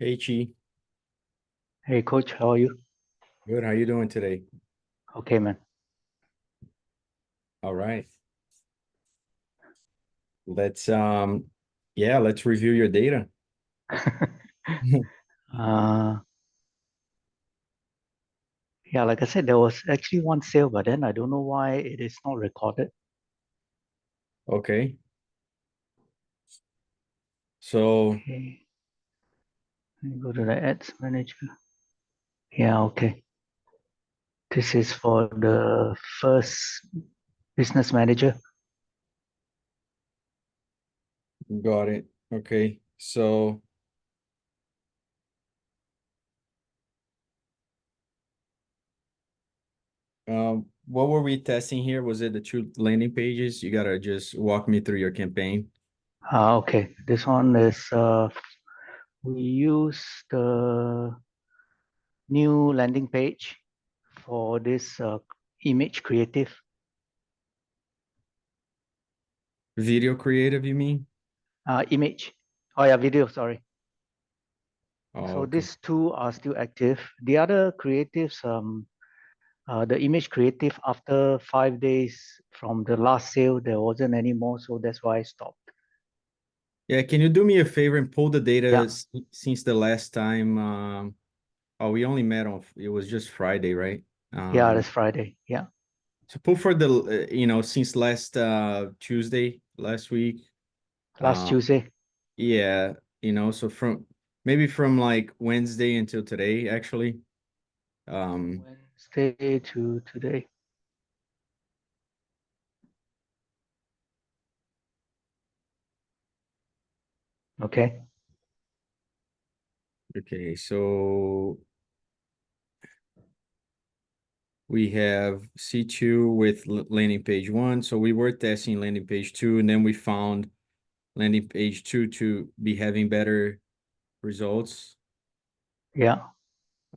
Hey, Chi. Hey coach, how are you? Good. How you doing today? Okay, man. All right. Let's yeah, let's review your data. uh yeah, like I said, there was actually one sale, but then I don't know why it is not recorded. Okay. So Okay, let me go to the ads manager. Yeah, okay. This is for the first business manager. got it. Okay. So what were we testing here? Was it the two landing pages? You gotta just walk me through your campaign. Okay. This one is we use the new landing page for this image creative. Video creative, you mean? Image. Oh yeah, video, sorry. Oh, So okay. these two are still active. The other creatives, the image creative after 5 days from the last sale, there wasn't any more, so that's why I stopped. Yeah, can you do me a favor and pull the data Yeah, since the last time? Oh, we only met on it was just Friday, right? yeah, Um, that's Friday. Yeah, So pull for the since last Tuesday last week. last Uh Tuesday, yeah, so from maybe from like Wednesday until today actually. Um Wednesday to today. Okay. okay, so we have C2 with landing page 1. So we were testing landing page 2 and then we found landing page 2 to be having better results. Yeah,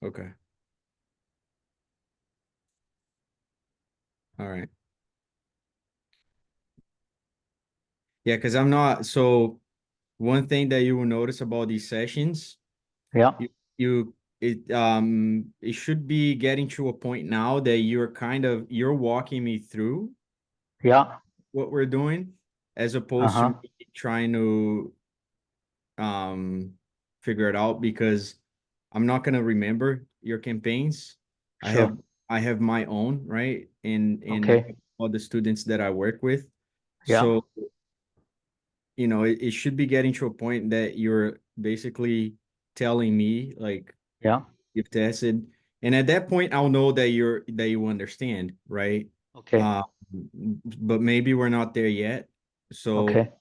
Okay. All right. Yeah, because I'm not so one thing that you will notice about these sessions, yeah, you it should be getting to a point now that you're walking me through yeah. what we're doing as opposed to Uh-huh. me trying to figure it out because I'm not gonna remember your campaigns. I have Sure. I have my own, right? And Okay. all the students that I work with. Yeah, So it should be getting to a point that you're basically telling me like yeah. you've tested, and at that point I'll know that you understand, right? Okay. uh but maybe we're not there yet. So Okay.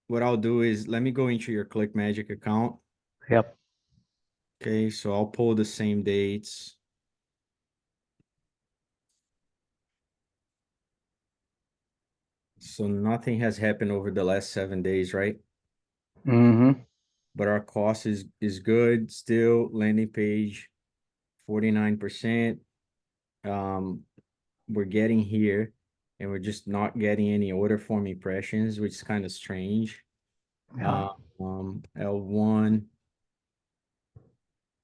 what I'll do is let me go into your Click Magic account. Yep. Okay, so I'll pull the same dates. So nothing has happened over the last 7 days, right? Mm-hmm. But our cost is good still. Landing page 49%. um we're getting here and we're just not getting any order form impressions, which is kind of strange. Yeah. L1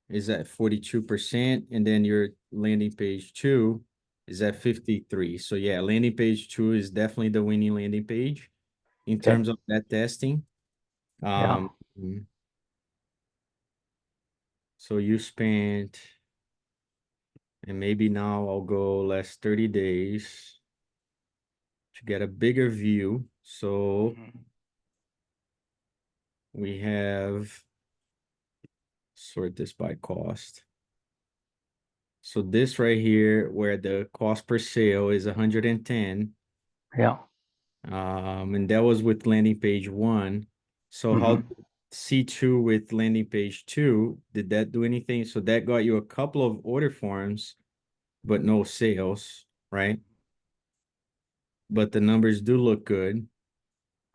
is at 42%, and then your landing page 2 is at 53. So yeah, landing page 2 is definitely the winning landing page in Okay. terms of that testing. Yeah. Um, so you spent, and maybe now I'll go last 30 days to get a bigger view. So Mm-hmm. we have sort this by cost. So this right here, where the cost per sale is 110, Yeah. and that was with landing page 1. So how Mm-hmm. C2 with landing page 2, did that do anything? So that got you a couple of order forms, but no sales, right? But the numbers do look good.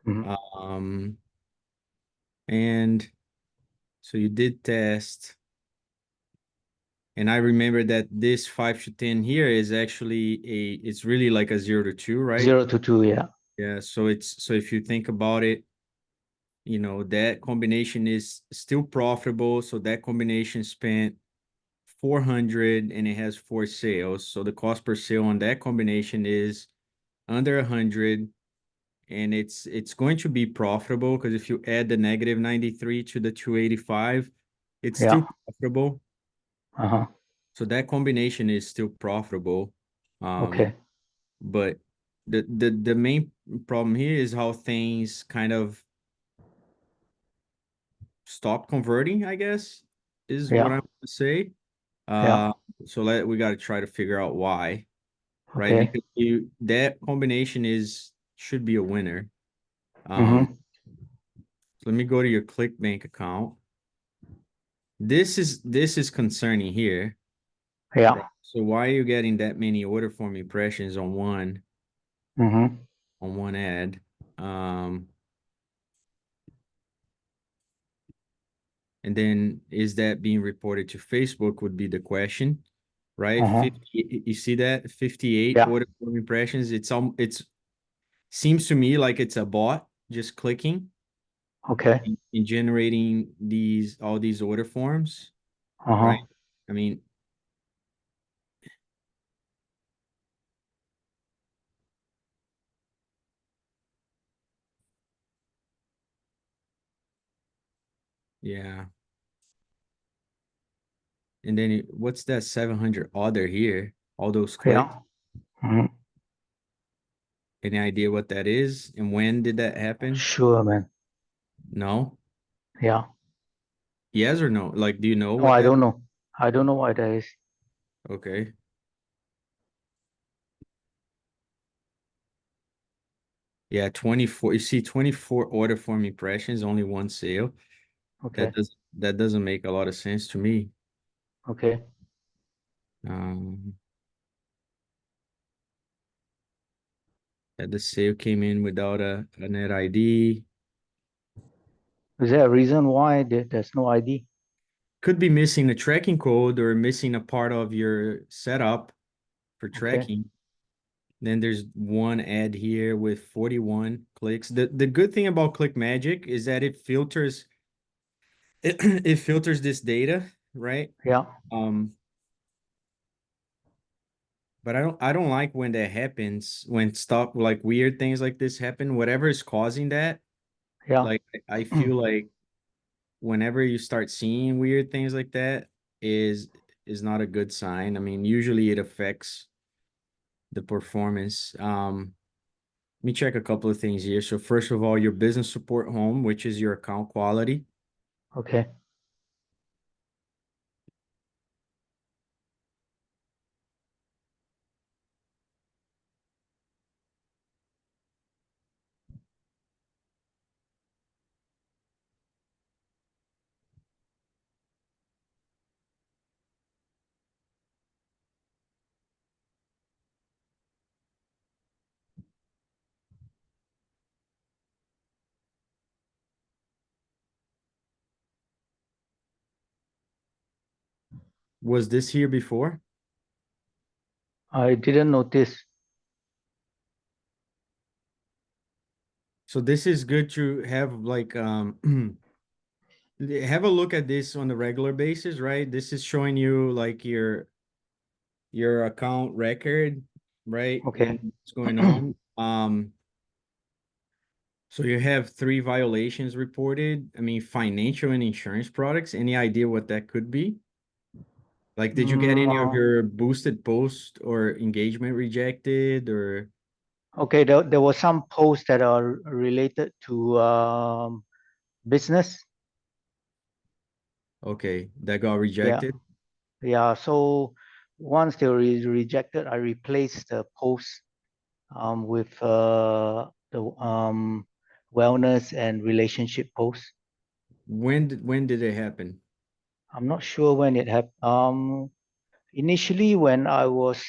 Mm-hmm. Um, and so you did test. And I remember that this 5 to 10 here is actually it's really like a 0 to 2, right? 0 to 2, yeah. Yeah. So if you think about it, you know, that combination is still profitable. So that combination spent 400 and it has 4 sales. So the cost per sale on that combination is under 100, and it's going to be profitable because if you add the negative 93 to the 285, it's Yeah. still profitable. Uh-huh. So that combination is still profitable. Okay. But the main problem here is how things kind of stop converting, I guess, is what Yeah. I want to say. Yeah. Uh, so we got to try to figure out why, right? Okay. Because that combination should be a winner. Mm-hmm. So let me go to your ClickBank account. This is concerning here, Yeah. right? So why are you getting that many order form impressions Mm-hmm. on one ad? Um, and then is that being reported to Facebook would be the question, right? Uh-huh. 50, you see that 58 Yeah. order form impressions. It's seems to me like it's a bot just clicking Okay. and generating all these order forms, right? Uh-huh. I mean, yeah. And then what's that 700 other here? All those clicks. Yeah. Mm-hmm. Any idea what that is? And when did that happen? Sure, man. No? Yeah. Yes or no? Like, do you know No, what I that? don't know. I don't know what that is. Okay. Yeah, 24. You see 24 order form impressions, only one sale. Okay. That doesn't make a lot of sense to me. Okay. Um, that the sale came in without a net ID. Is there a reason why there's no ID? Could be missing a tracking code or missing a part of your setup for Okay. tracking. Then there's one ad here with 41 clicks. The good thing about ClickMagick is that it filters this data, right? Yeah. Um, but I don't like when that happens, when stuff like weird things like this happen, whatever is causing that. Yeah. Like I feel like whenever you start seeing weird things like that is is not a good sign. I mean, usually it affects the performance. Let me check a couple of things here. So first of all, your business support home, which is your account quality. Okay. Was this here before? I didn't notice. So this is good to have like have a look at this on a regular basis, right? This is showing you like your account record, right? And Okay. what's going on. So you have 3 violations reported. I mean, financial and insurance products. Any idea what that could be? Like, did you get any of No. your boosted post or engagement rejected or Okay. There was some posts that are related to business. okay, that got Yeah. rejected? Yeah. So once they were rejected, I replaced the post with the wellness and relationship posts. When did it happen? I'm not sure when it happened. Initially, when I was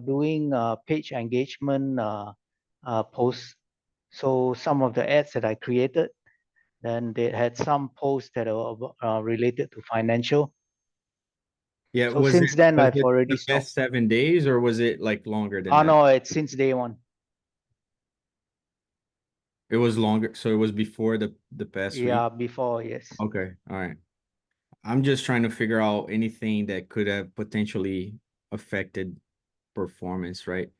doing page engagement posts, so some of the ads that I created, then they had some posts that are related to financial. Yeah, So since then, was I've it already the stopped. past 7 days or was it like longer than Oh that? no, it's since day one. It was longer, so it was before the past week. Yeah, before, yes. Okay, all right. I'm just trying to figure out anything that could have potentially affected performance, right?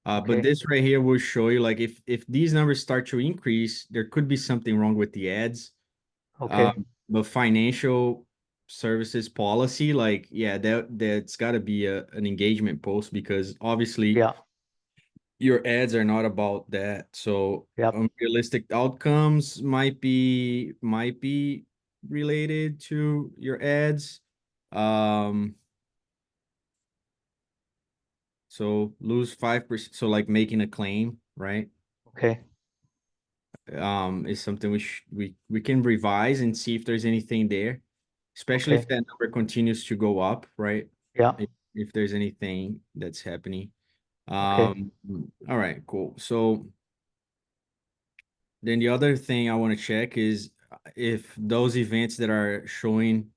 But Okay, this right here will show you like if these numbers start to increase, there could be something wrong with the ads. okay, But financial services policy, like yeah, that's got to be an engagement post because obviously yeah, your ads are not about that. So yep, unrealistic outcomes might be related to your ads. Um, so lose 5%. So like making a claim, right? okay, Is something we can revise and see if there's anything there, especially if okay, that number continues to go up, right? yeah, If there's anything that's happening. okay, Um, all right, cool. So then the other thing I want to check is if those events that are showing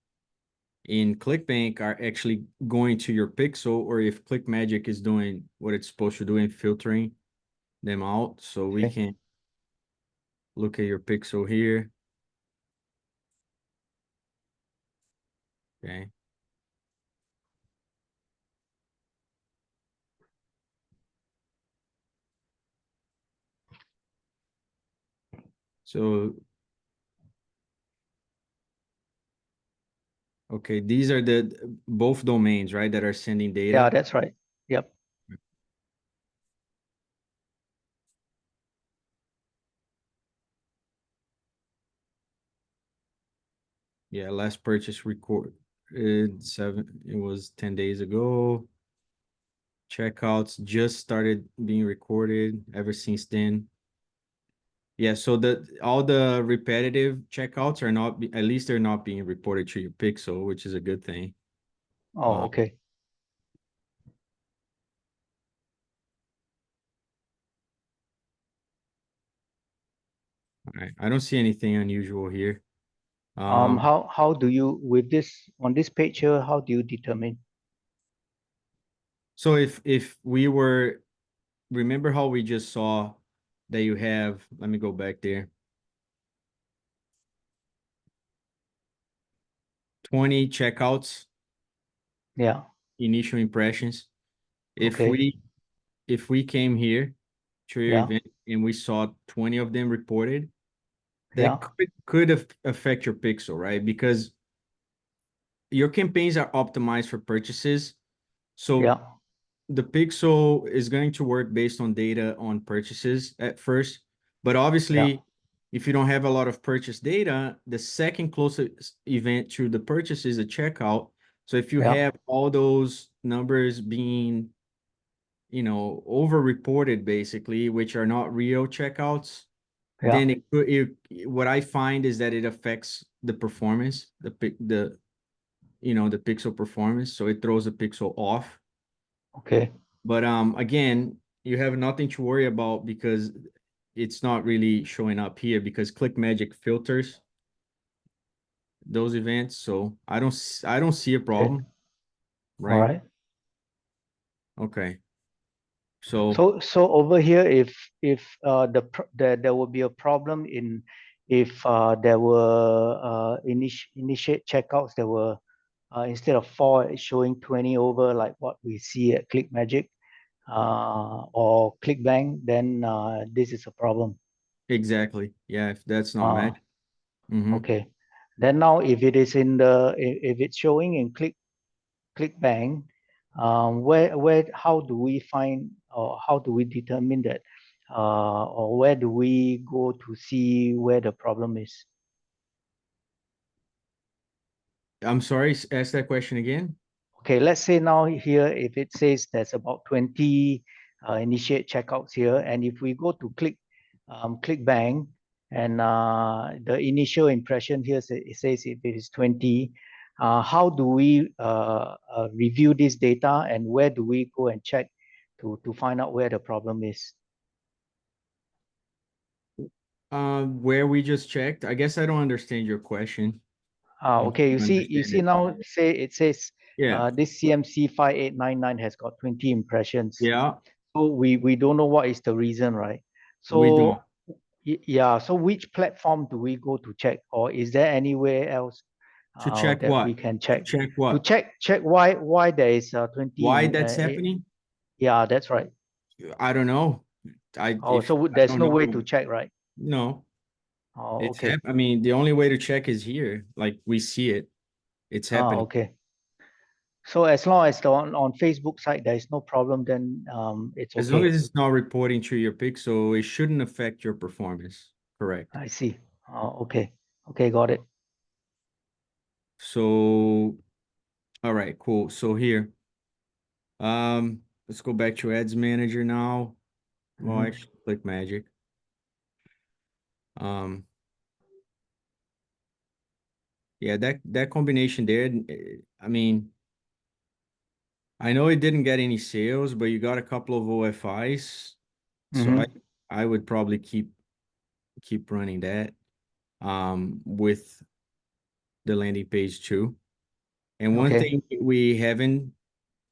in ClickBank are actually going to your pixel or if ClickMagick is doing what it's supposed to do in filtering them out. So we okay. can look at your pixel here. Okay. So, okay, these are the both domains, right, that are sending Yeah, data. that's right. Yep. Yeah, last purchase record it was 10 days ago. Checkouts just started being recorded ever since then. Yeah, so all the repetitive checkouts are not at least they're not being reported to your pixel, which is a good thing. Oh, Uh, okay. all right. I don't see anything unusual here. Um, How do you with this on this page here? How do you determine? so if we were remember how we just saw that you have, let me go back there. 20 checkouts, Yeah. initial impressions. If Okay. we if we came here to your Yeah. event and we saw 20 of them reported, that Yeah. could affect your pixel, right? Because your campaigns are optimized for purchases. So Yeah. the pixel is going to work based on data on purchases at first. But Yeah. obviously, if you don't have a lot of purchase data, the second closest event to the purchase is a checkout. So if you Yeah. have all those numbers being, over reported basically, which are not real checkouts, Yeah. then what I find is that it affects the performance, the pixel performance. So it throws the pixel off. Okay. But again, you have nothing to worry about because it's not really showing up here because ClickMagick filters those events. So I don't see a Okay. problem, All right? right. Okay. So So over here, if there will be a problem in if there were initiate checkouts that were instead of 4 it's showing 20 over like what we see at ClickMagick or ClickBank, then this is a problem. exactly. Yeah, if that's not Uh, matched. Mm-hmm. okay. Then now if it is in the if it's showing in ClickBank, where how do we find or how do we determine that, or where do we go to see where the problem is? I'm sorry, ask that question again. Okay, let's say now here if it says there's about 20 initiate checkouts here, and if we go to ClickBank and the initial impression here it says if it is 20, how do we review this data and where do we go and check to find out where the problem is? Where we just checked. I guess I don't understand your question. I'm Okay, trying to you understand see it. now say it says Yeah. this CMC 5899 has got 20 impressions. Yeah, So we don't know what is the reason, right? we don't. So Yeah. So which platform do we go to check, or is there anywhere else To check that we what? can To check check what? check why there is 20 Why that's happening? yeah, that's right. I don't know. Oh, so I there's don't no way know, to check, right? no, Oh, okay. I mean, the only way to check is here. Like we see it. It's happening. Okay. So as long as on Facebook site there is no problem, then it's As long okay. as it's not reporting to your pixel, it shouldn't affect your performance. Correct. I see. Okay. Okay, got it. So, all right, cool. So here, let's go back to Ads Manager now. Well, Mhm. actually, click Magic. Um, yeah, that combination there. I mean, I know it didn't get any sales, but you got a couple of OFIs. So Mhm. I would probably keep running that with the landing page too. And one Okay. thing we haven't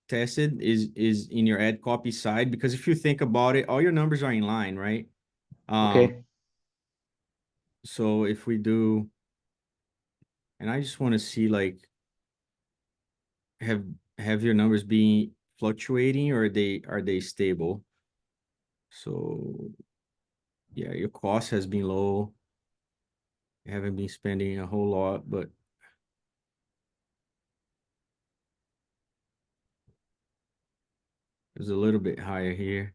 tested is in your ad copy side, because if you think about it, all your numbers are in line, right? Um, Okay. so if we do, and I just want to see like have have your numbers being fluctuating, or are they stable? So yeah, your cost has been low. You haven't been spending a whole lot, but it's a little bit higher here.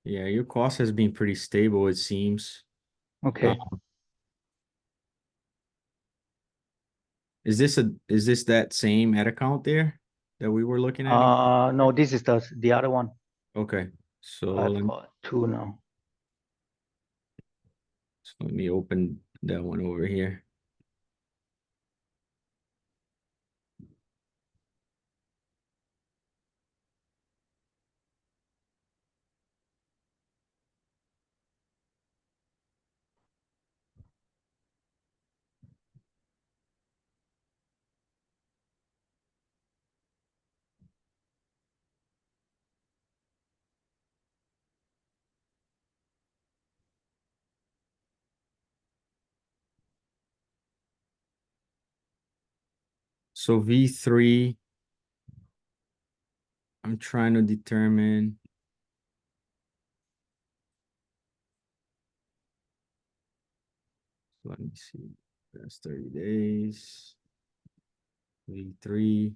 Yeah, your cost has been pretty stable, it seems. Uh, Okay. is this that same ad account there that we were looking at? No, this is the other one. Okay, so I've got two now. let me open that one over here. So V3, I'm trying to determine. Let me see. That's 30 days. V3.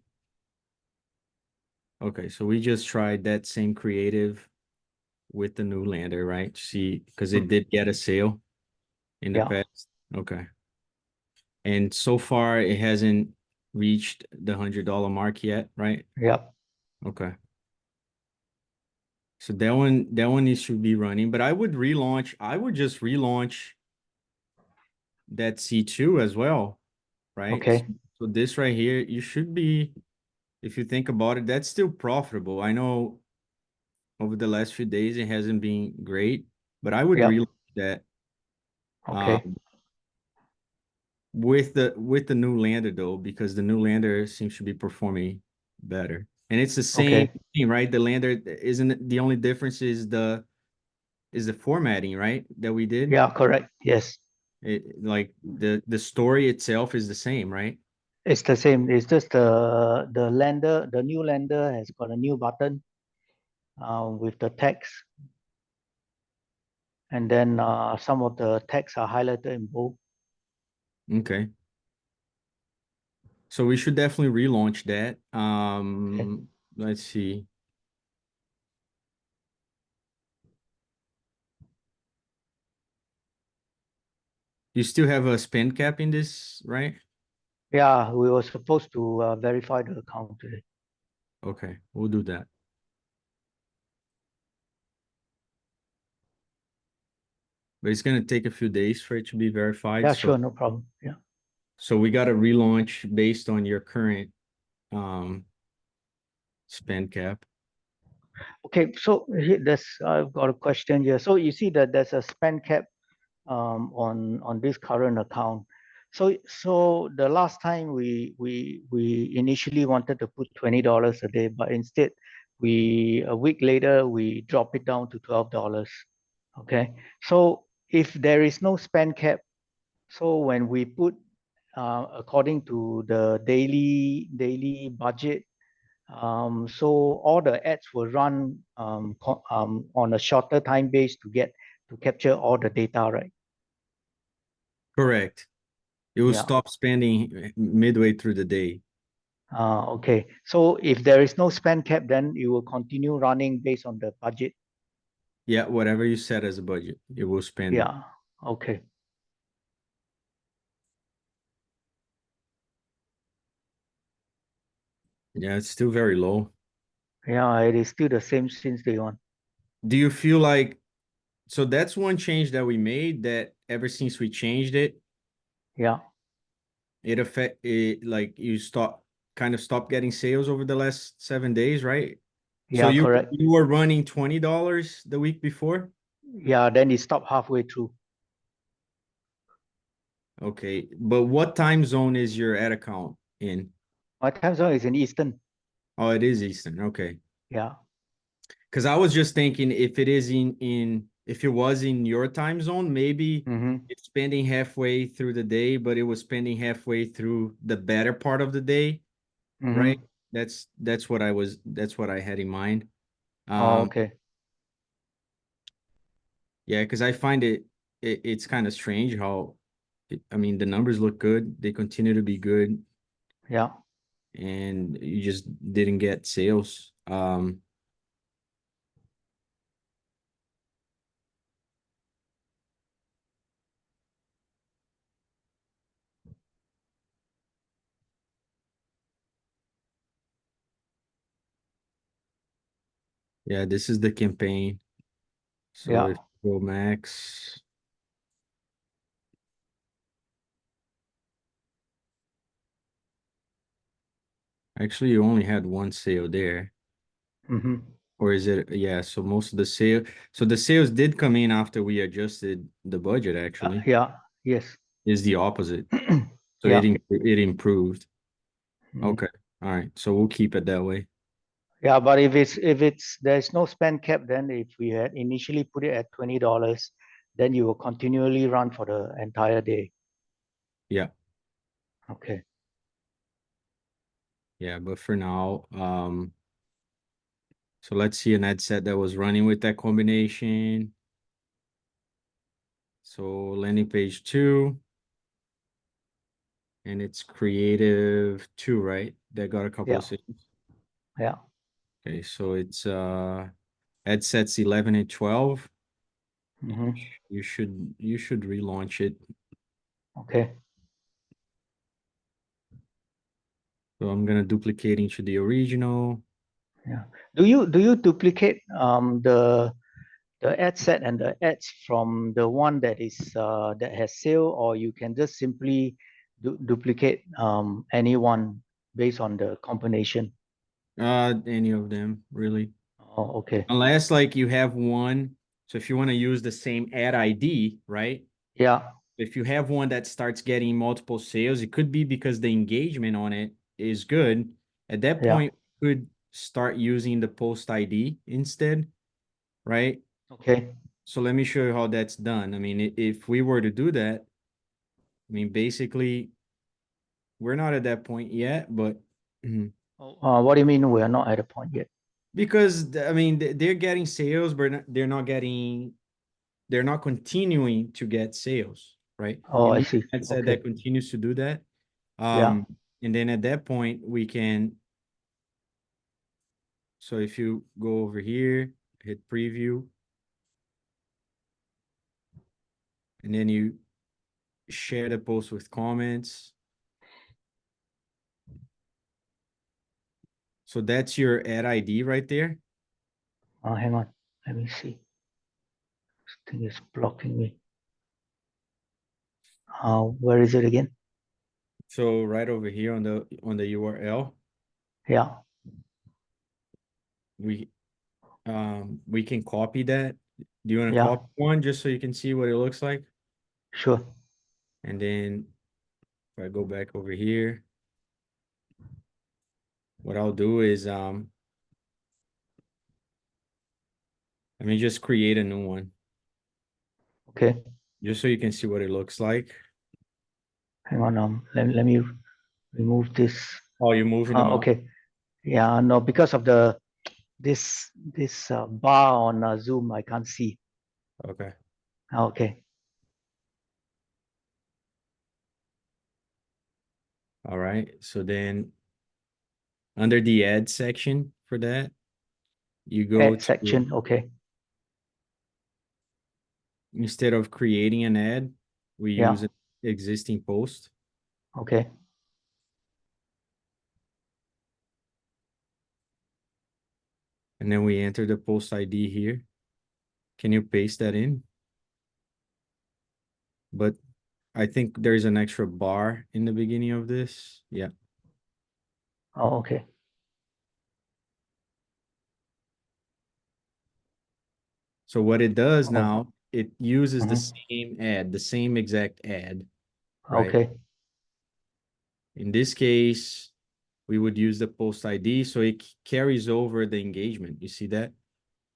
Okay, so we just tried that same creative with the new lander, right? See, because it Mm. did get a sale in the Yeah. past. Okay. And so far it hasn't reached the $100 mark yet, right? Yeah. Okay. So that one needs to be running, but I would just relaunch that C2 as well, right? Okay. So this right here, you should be, if you think about it, that's still profitable. I know over the last few days it hasn't been great, but I would Yeah. relaunch that Okay. um with the new lander though, because the new lander seems to be performing better. And it's the same Okay. thing, right? The lander isn't the only difference is the formatting, right? That we did. Yeah. Correct. Yes. Like the story itself is the same, right? It's the same. It's just the lender, the new lender has got a new button with the text, and then some of the text are highlighted in bold. Okay. So we should definitely relaunch that. Okay. Let's see. You still have a spend cap in this, right? Yeah, we were supposed to verify the account today. Okay, we'll do that. But it's gonna take a few days for it to be verified. Yeah, So sure, no problem. Yeah. so we got to relaunch based on your current um spend cap. Okay, so there's I've got a question here. So you see that there's a spend cap on this current account. So the last time we initially wanted to put $20 a day, but instead a week later we drop it down to $12. Okay. So if there is no spend cap, so when we put according to the daily budget, so all the ads will run on a shorter time base to capture all the data, right? Correct. It will Yeah. stop spending midway through the day. Okay. So if there is no spend cap, then it will continue running based on the budget. Yeah, whatever you set as a budget, it will spend it. Yeah. Okay. Yeah, it's still very low. Yeah, it is still the same since day one. Do you feel like, so that's one change that we made, that ever since we changed it, Yeah. it like you stop getting sales over the last 7 days, right? So Yeah, correct. you were running $20 the week before? Yeah, then it stopped halfway through. Okay, but what time zone is your ad account in? My time zone is in Eastern. Oh, it is Eastern. Okay. Yeah. Because I was just thinking, if it is if it was in your time zone, maybe Mm-hmm. it's spending halfway through the day, but it was spending halfway through the better part of the day, right? Mm-hmm. That's what I had in mind. Oh, Um, okay. yeah, because I find it's kind of strange how, I mean, the numbers look good, they continue to be good, Yeah. and you just didn't get sales. Yeah, this is the campaign. So Yeah. if you go max, actually you only had one sale there. Mm-hmm. Or is it, yeah, so most of the so the sales did come in after we adjusted the budget, actually. Yeah. Yes. Is the opposite. So Yeah. it improved. Mm. Okay. All right. So we'll keep it that way. Yeah, but if it's there's no spend cap, then if we had initially put it at $20, then you will continually run for the entire day. Yeah. Okay. Yeah. But for now, so let's see an ad set that was running with that combination. So landing page 2, and it's creative 2, right? That got a couple Yeah. of sales. Yeah. Okay. So it's ad sets 11 and 12. Mm-hmm. You should relaunch it. Okay. So I'm gonna duplicate into the original. Yeah. Do you duplicate the ad set and the ads from the one that is that has sale, or you can just simply duplicate any one based on the combination? Any of them really, Oh, okay. unless like you have one. So if you want to use the same ad ID, right? Yeah. If you have one that starts getting multiple sales, it could be because the engagement on it is good. At that Yeah. point, you could start using the post ID instead, right? Okay. So let me show you how that's done. I mean, if we were to do that, I mean, basically, we're not at that point yet, but Oh, what do you mean we are not at a point yet? because I mean, they're getting sales, but they're not continuing to get sales, right? Oh, You I need see. an ad set Okay. that continues to do that. Yeah. And then at that point, we can, so if you go over here, hit preview, and then you share the post with comments. So that's your ad ID right there. Hang on. Let me see. This thing is blocking me. Where is it again? So right over here on the URL, Yeah. we we can copy that. Do you want to Yeah. copy one just so you can see what it looks like? Sure. And then If I go back over here, what I'll do is let me just create a new one Okay, just so you can see what it looks like. hang on. Let me remove this. Oh, you're moving them out? Okay. Yeah, no, because of this bar on Zoom, I can't see. Okay. Okay. All right. So then under the ad section for that, you go Add to, section. Okay. instead of creating an ad, we Yeah. use an existing post. Okay. And then we enter the post ID here. Can you paste that in? But I think there's an extra bar in the beginning of this. Yeah. Oh, okay. So what it does Oh. now, it uses the Mhm. same ad, the same exact ad, right? Okay. In this case, we would use the post ID so it carries over the engagement. You see that?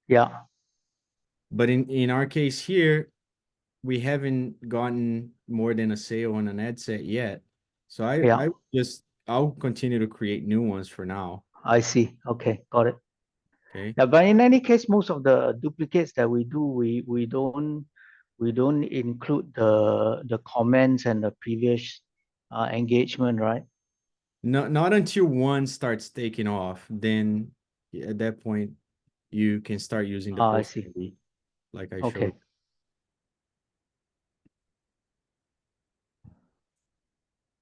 Yeah. But in our case here, we haven't gotten more than a sale on an ad set yet. So Yeah. I'll continue to create new ones for now. I see. Okay. Got it. Okay. Yeah, but in any case, most of the duplicates that we do, we don't include the comments and the previous engagement, right? Not until one starts taking off, then at that point you can start using the I post see. ID like I Okay. showed.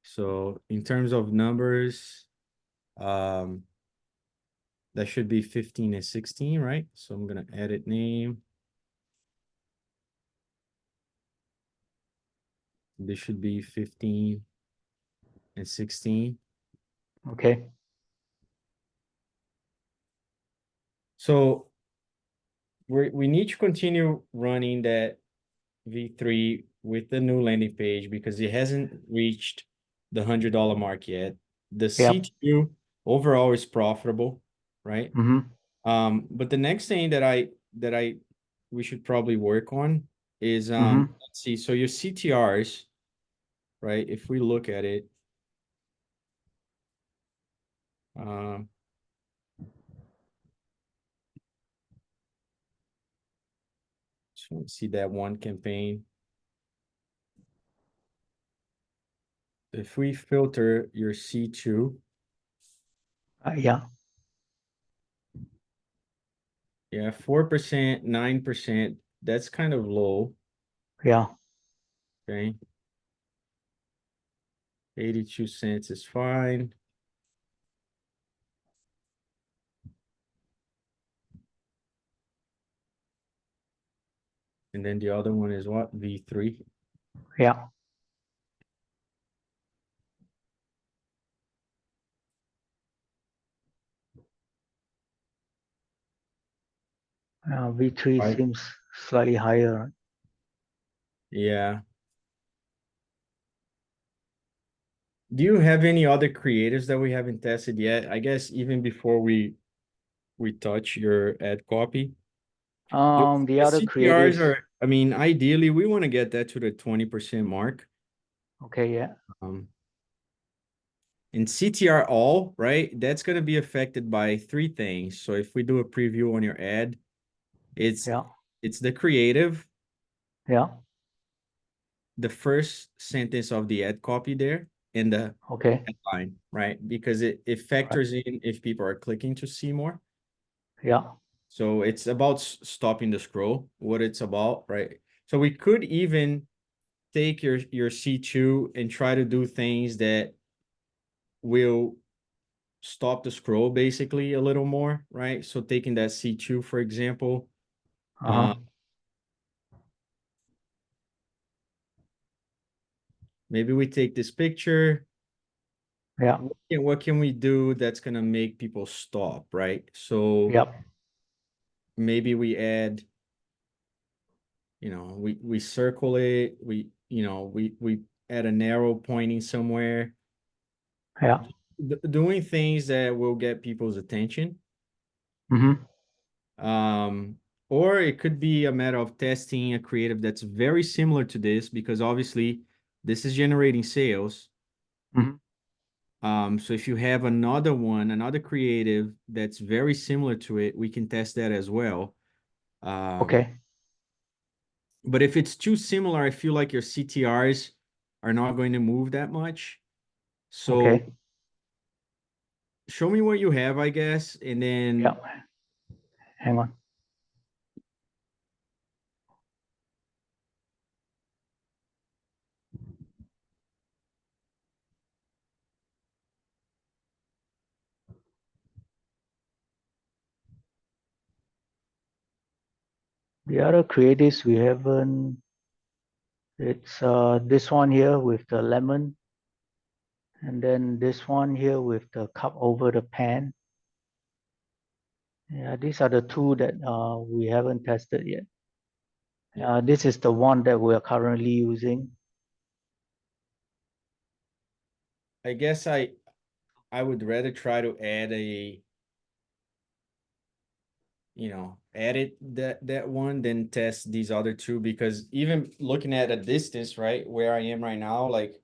So in terms of numbers, um, that should be 15 and 16, right? So I'm gonna edit name. This should be 15 and 16. Okay. So we need to continue running that V3 with the new landing page because it hasn't reached the $100 mark yet. The Yep. C2 overall is profitable, right? Mm-hmm. But the next thing that I we should probably work on is Mm-hmm. let's see, so your CTRs, right? If we look at it, um, just want to see that one campaign. If we filter your C2, Yeah. yeah, 4%, 9%, that's kind of low, Yeah. okay? 82 cents is fine. And then the other one is what? V3. Yeah. V3 Right. seems slightly higher. Yeah. Do you have any other creators that we haven't tested yet? I guess even before we touch your ad copy. The The other CTRs creatives. are, I mean, ideally we want to get that to the 20% mark. Okay. Yeah. Um, in CTR all, right? That's going to be affected by three things. So if we do a preview on your ad, it's Yeah. it's the creative, Yeah. the first sentence of the ad copy there, and the Okay. headline, right? Because it All right. factors in if people are clicking to see more. Yeah. So it's about stopping the scroll, what it's about, right? So we could even take your C2 and try to do things that will stop the scroll basically a little more, right? So taking that C2, for example, Uh-huh. maybe we take this picture. Yeah. What can we do that's gonna make people stop, right? So Yep. maybe we add, we circle it, we at an arrow pointing somewhere, Yeah. doing things that will get people's attention. Mm-hmm. Um, or it could be a matter of testing a creative that's very similar to this, because obviously this is generating sales. Mm-hmm. So if you have another one, another creative that's very similar to it, we can test that as well. Um, Okay. but if it's too similar, I feel like your CTRs are not going to move that much. So Okay. show me what you have, I guess, and Yeah. then Hang on. The other creatives we haven't, it's this one here with the lemon, and then this one here with the cup over the pan. Yeah, these are the two that we haven't tested yet. yeah, This is the one that we are currently using. I guess I would rather try to add a, edit that one than test these other two, because even looking at a distance, right, where I am right now, like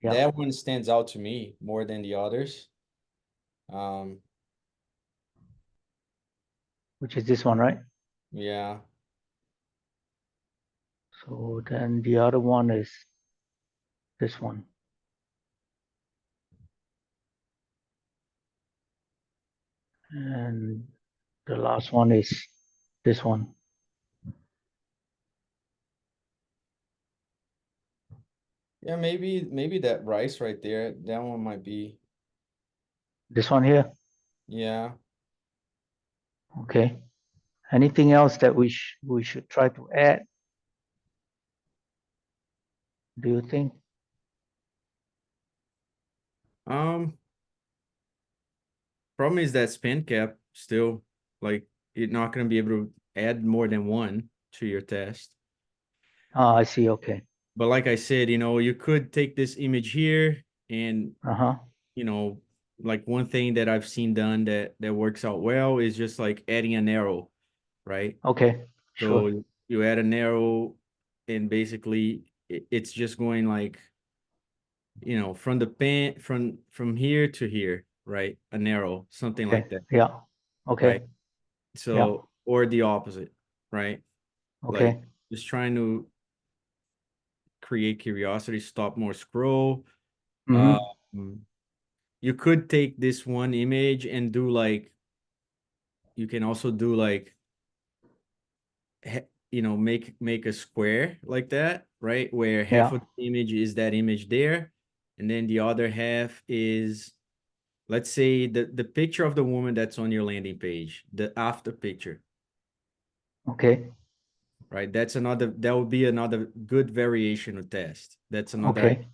Yeah, that one stands out to me more than the others. Um, which is this one, right? yeah. So then the other one is this one. And the last one is this one. Yeah, maybe that rice right there, that one might be, This one here. yeah. Okay. Anything else that we should try to add? Do you think? Um, Problem is that span cap still, like, you're not gonna be able to add more than one to your test. Ah, I see. Okay. But like I said, you could take this image here and, Uh-huh. you know, like one thing that I've seen done that works out well is just like adding an arrow, right? Okay. Sure. So you add an arrow and basically it's just going like, from the pen from here to here, right? An arrow, something Okay. like that, Yeah. right? Okay. Yeah. So, or the opposite, right? Like Okay. just trying to create curiosity, stop more scroll. Mm-hmm. Um, you could take this one image and do like, you can also do like, make a square like that, right? Where half Yeah. of the image is that image there, and then the other half is, let's say, the picture of the woman that's on your landing page, the after picture, Okay. right? That would be another good variation of test. That's another idea. Okay.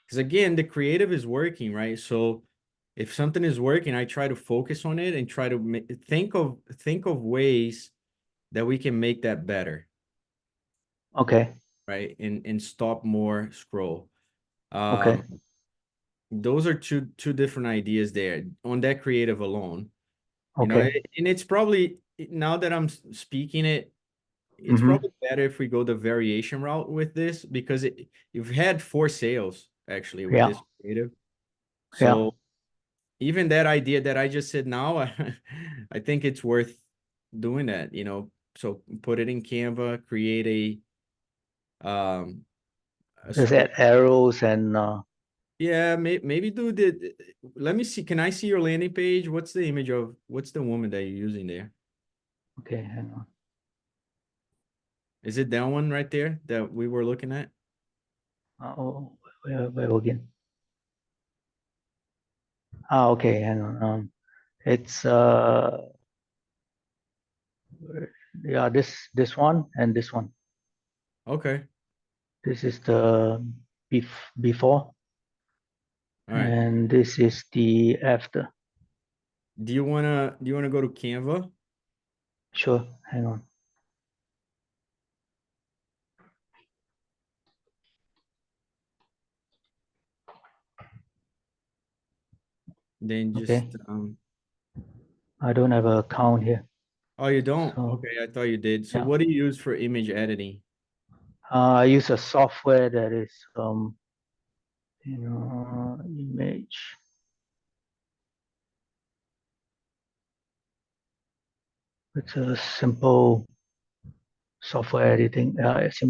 Because again, the creative is working, right? So if something is working, I try to focus on it and try to think of ways that we can make that better, Okay. right? And stop more scroll. Okay. Those are two different ideas there on that creative alone. Okay. And it's probably, now that I'm speaking it, it's Mm-hmm. probably better if we go the variation route with this, because you've had 4 sales actually with Yeah. this creative. Yeah. So even that idea that I just said now, I think it's worth doing that. So put it in Canva, create a Just add arrows and yeah, maybe do let me see. Can I see your landing page? What's the woman that you're using there? okay, hang on. Is it that one right there that we were looking at? Oh, where again? Ah, okay, hang on. It's yeah, this one and this one. Okay. This is the before, All right. and this is the after. Do you wanna go to Canva? Sure, hang on. Then Okay. just, I don't have an account here. oh, you don't? So Okay, I thought you did. So yeah. what do you use for image editing? I use a software that is image. It's a simple software editing. It's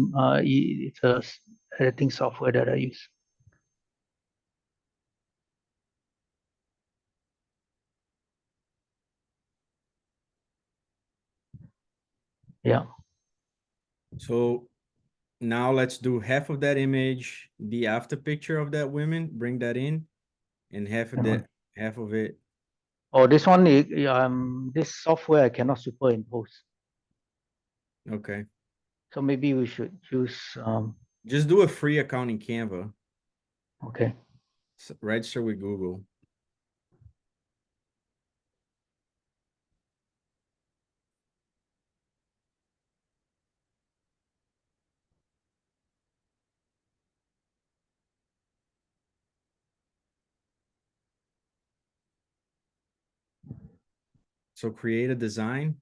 a editing software that I use. Yeah. So now let's do half of that image, the after picture of that woman, bring that in, and Hang on. half of it. Oh, this one, this software I cannot superimpose. Okay. So maybe we should use, Just do a free account in Canva. okay. Register with Google. So create a design.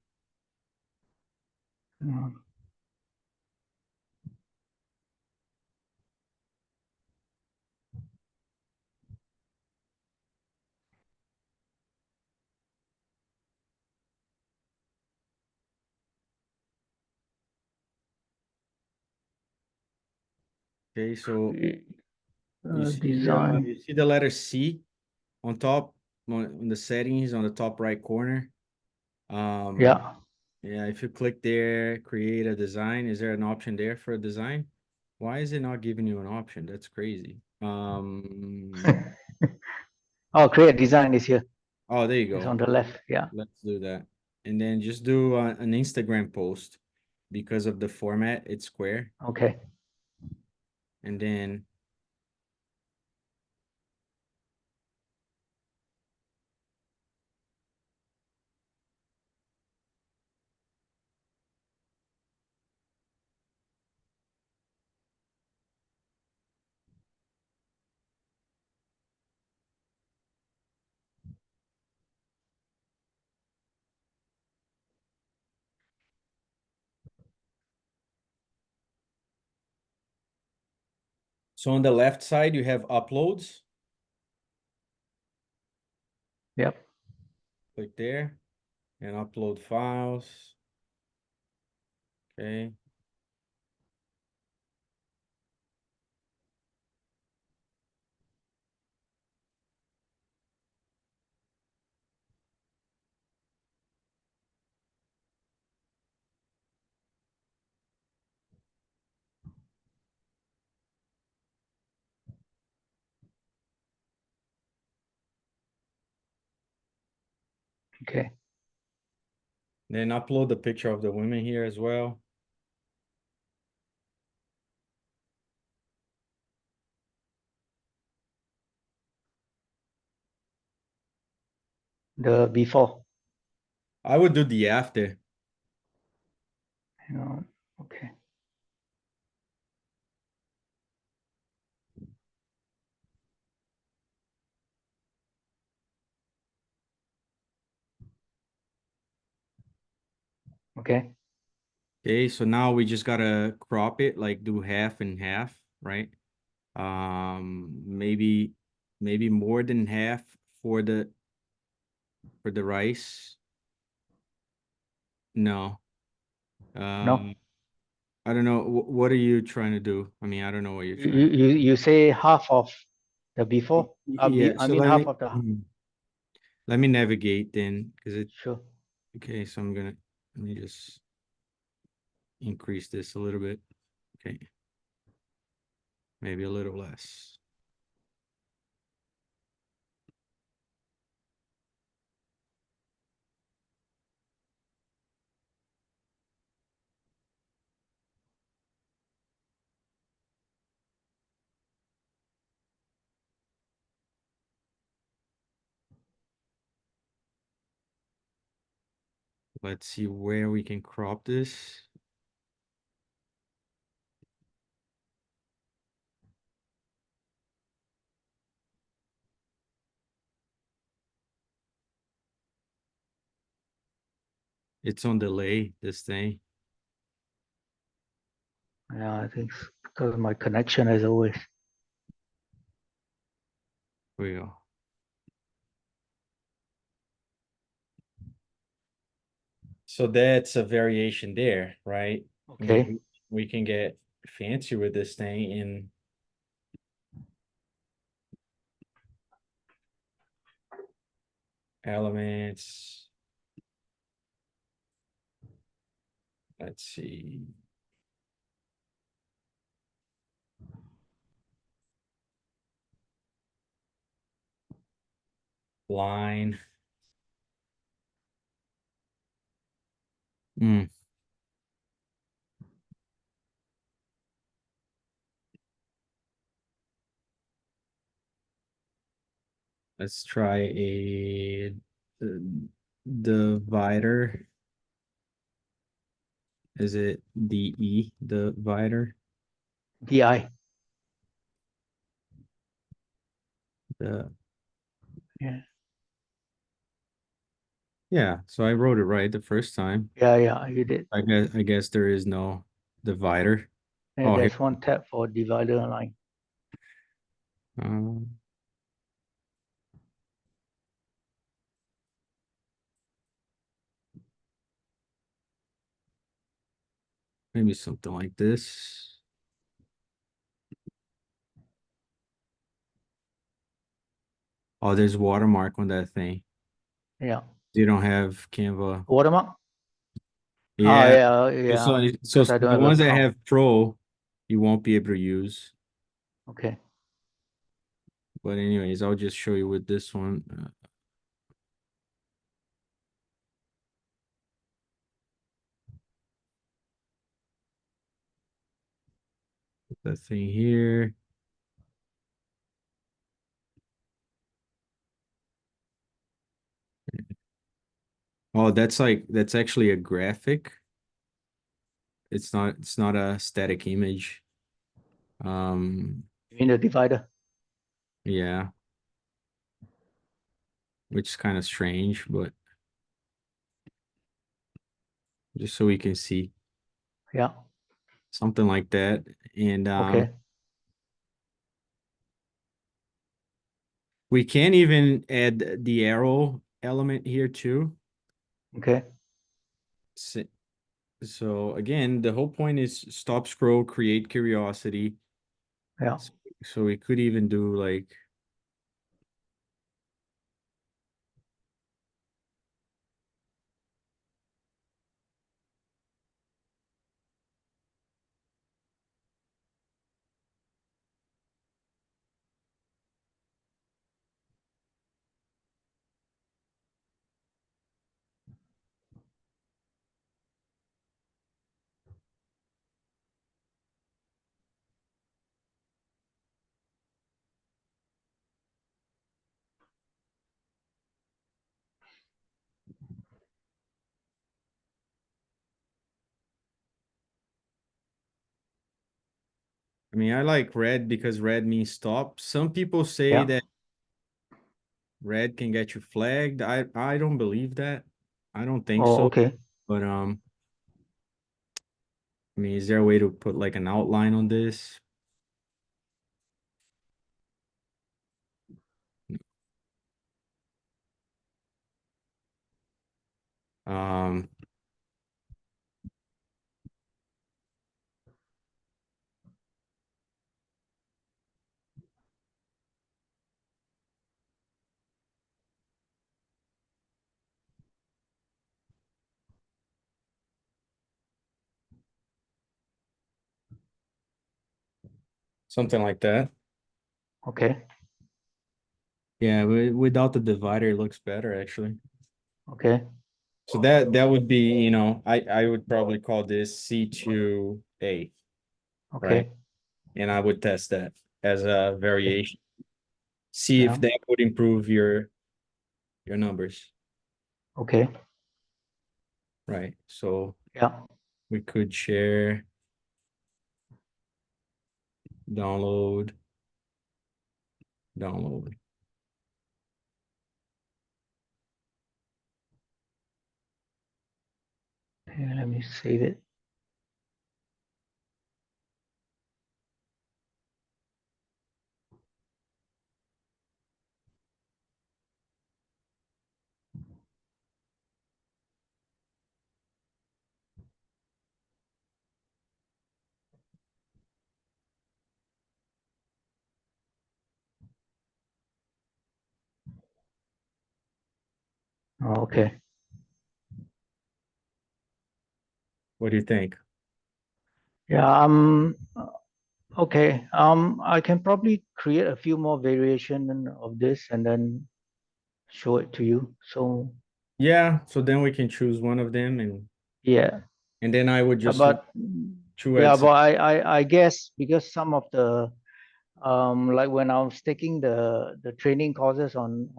Okay, so Design. you see the letter C on top on the settings on the top right corner. Um, Yeah. yeah, if you click there, create a design, is there an option there for a design? Why is it not giving you an option? That's crazy. Oh, create design is here. Oh, there you It's go. on the left. Yeah. Let's do that. And then just do an Instagram post because of the format, it's square. Okay. And then so on the left side, you have uploads. Yep. Click there and upload files. Okay. Okay. Then upload the picture of the women here as well. The before. I would do the after. Hang on. Okay. Okay. Okay, so now we just gotta crop it, like do half and half, right? Maybe more than half for the rice. No. No. I don't know. What are you trying to do? I mean, I don't know what you're trying. You say half of the before. Yeah, I so mean half of the. let me navigate then, because it Sure. okay, so let me just increase this a little bit. Okay. Maybe a little less. Let's see where we can crop this. It's on delay, this thing. Yeah, I think because of my connection as always. Here we go. So that's a variation there, right? I mean, Okay. we can get fancy with this thing in elements. Let's see. Line. Hmm. Let's try a divider. Is it DE divider? DI. The Yeah. Yeah, so I wrote it right the first time. Yeah, yeah, you did. I guess there is no divider. Yeah, Oh, here. there's one tab for divider line. Um, maybe something like this. Oh, there's watermark on that thing. Yeah. You don't have Canva. Watermark? Oh, Yeah. yeah, yeah. So Because I don't the have ones that account. have Pro, you won't be able to use. Okay. But anyways, I'll just show you with this one. That thing here. Oh, that's actually a graphic. It's not a static image. You mean the divider? Yeah, which is kind of strange, but just so we can see Yeah. something like that. And Okay. we can even add the arrow element here too. Okay. So, so again, the whole point is stop scroll, create curiosity. Yeah. So we could even do like I mean, I like red because red means stop. Some people say Yeah. that red can get you flagged. I don't believe that. I don't think Oh, so. okay. But I mean, is there a way to put like an outline on this? Um, something like that. Okay. Yeah, without the divider, it looks better actually. Okay. So that would be, I would probably call this C2A, right? Okay. And I would test that as a Okay. variation. See if Yeah. that would improve your numbers, Okay. right? So Yeah. we could share, download, download. Okay, let me save it. Oh, okay. What do you think? Yeah, okay. I can probably create a few more variation of this and then show it to you. So Yeah, so then we can choose one of them yeah, and then I would just but two yeah, ads. but I guess because some of the like when I was taking the training courses on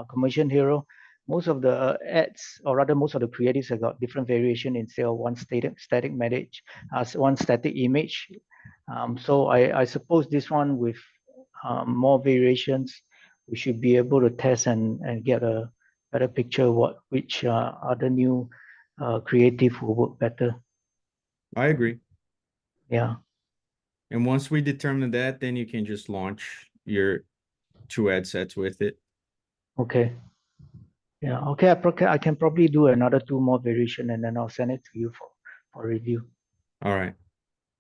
Commercial Hero, most of the ads, or rather most of the creatives, have got different variation instead of one static message as one static image. So I suppose this one with more variations, we should be able to test and get a better picture which other new creative will work better. I agree. Yeah. And once we determine that, then you can just launch your two ad sets with it. Okay. Yeah. Okay. I can probably do another two more variation and then I'll send it to you for review. All right.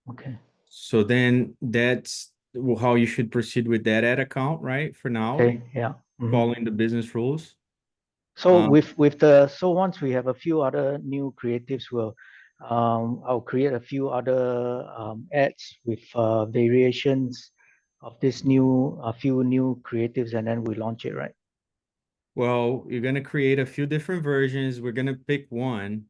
Okay. So then that's how you should proceed with that ad account, right? For now, Okay. Yeah. Mhm. following the business rules. So Um, so once we have a few other new creatives, I'll create a few other ads with variations of this new a few new creatives and then we launch it, right? well, you're gonna create a few different versions. We're gonna pick one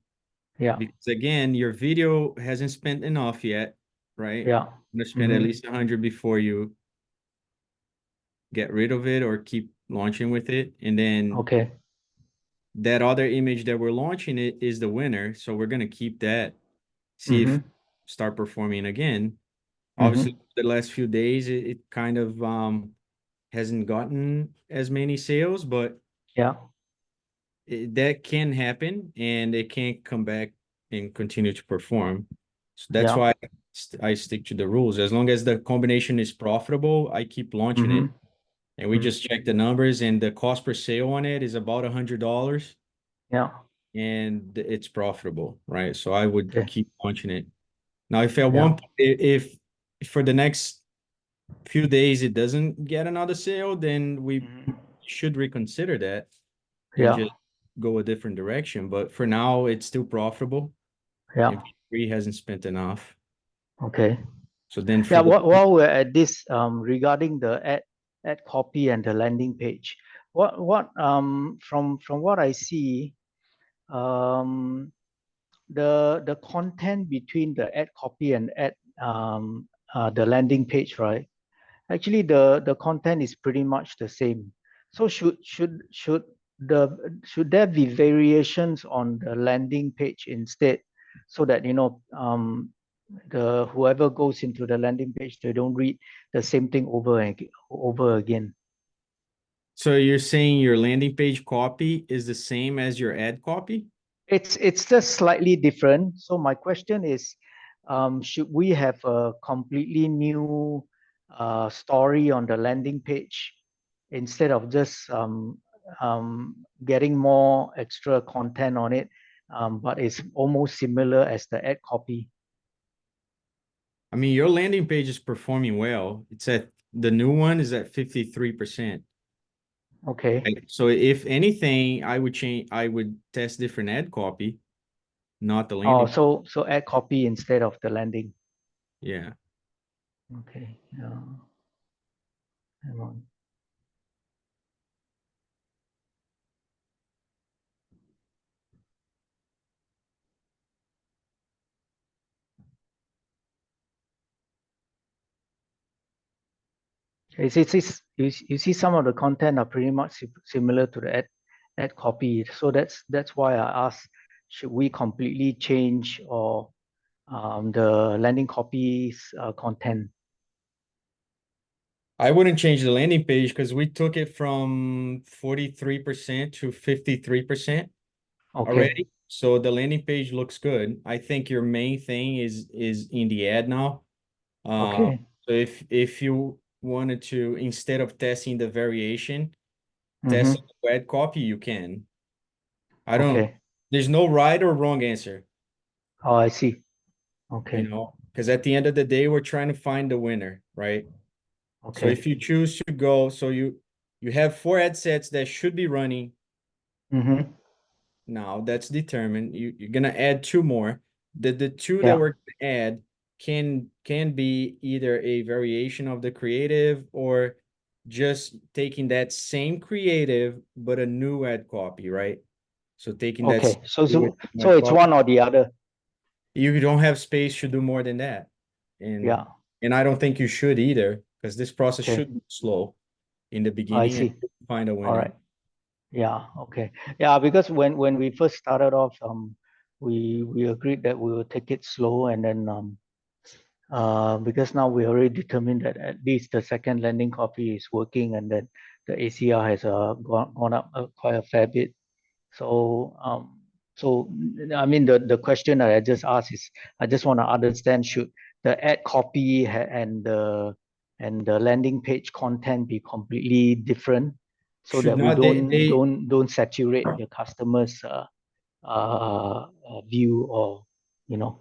Yeah. because again, your video hasn't spent enough yet, right? Yeah. You're gonna spend at Hmm. least 100 before you get rid of it or keep launching with it. And then Okay. that other image that we're launching it is the winner. So we're gonna keep that, see if Hmm. start performing again. Hmm. Obviously, the last few days it kind of hasn't gotten as many sales, but Yeah. that can happen and it can come back and continue to perform. So that's Yeah. why I stick to the rules. As long as the combination is profitable, I keep launching Hmm. it. And we just check the numbers and the cost per sale on it is about $100 Yeah. and it's profitable, right? So I would Okay. keep launching it. Now, if at Yeah. one if for the next few days it doesn't get another sale, then we Mhm. should reconsider that and Yeah. just go a different direction. But for now, it's still profitable Yeah. and V3 hasn't spent enough. Okay. So then Yeah. for the While we're at this, regarding the ad copy and the landing page, from what I see, um, the content between the ad copy and the landing page, right? Actually, the content is pretty much the same. So should there be variations on the landing page instead, so that the whoever goes into the landing page, they don't read the same thing over again. so you're saying your landing page copy is the same as your ad copy? It's just slightly different. So my question is, should we have a completely new story on the landing page instead of just getting more extra content on it, but it's almost similar as the ad copy? I mean, your landing page is performing well. It's at the new one is at 53%. Okay. Right? So if anything, I would test different ad copy, not the Oh, landing. so ad copy instead of the landing. Yeah. Okay. Yeah. Hang on. You see some of the content are pretty much similar to the ad copy. So that's why I asked, should we completely change or the landing copy's content? I wouldn't change the landing page because we took it from 43% to 53% Okay. already. So the landing page looks good. I think your main thing is in the ad now. Okay. So if you wanted to, instead of testing the variation, test Mm-hmm. the ad copy, you can. I don't, Okay. there's no right or wrong answer, Oh, I see. Okay. because at the end of the day, we're trying to find the winner, right? So Okay. if you choose to go, so you have four ad sets that should be running Mm-hmm. now. That's determined. You're gonna add two more. The two that Yeah. we're gonna add can be either a variation of the creative or just taking that same creative but a new ad copy, right? So taking that Okay. So with so new so ad it's copy, one or the other. you don't have space to do more than that. And Yeah. and I don't think you should either, because this process Okay. should be slow in the I beginning and see. find a All winner. right. Yeah. Okay. Yeah. Because when we first started off, we agreed that we will take it slow, and then because now we already determined that at least the second landing copy is working, and then the ACR has gone up quite a fair bit. So so I mean the question that I just asked is, I just want to understand, should the ad copy and the landing page content be completely different, so Should that we not don't saturate the customer's view, or you know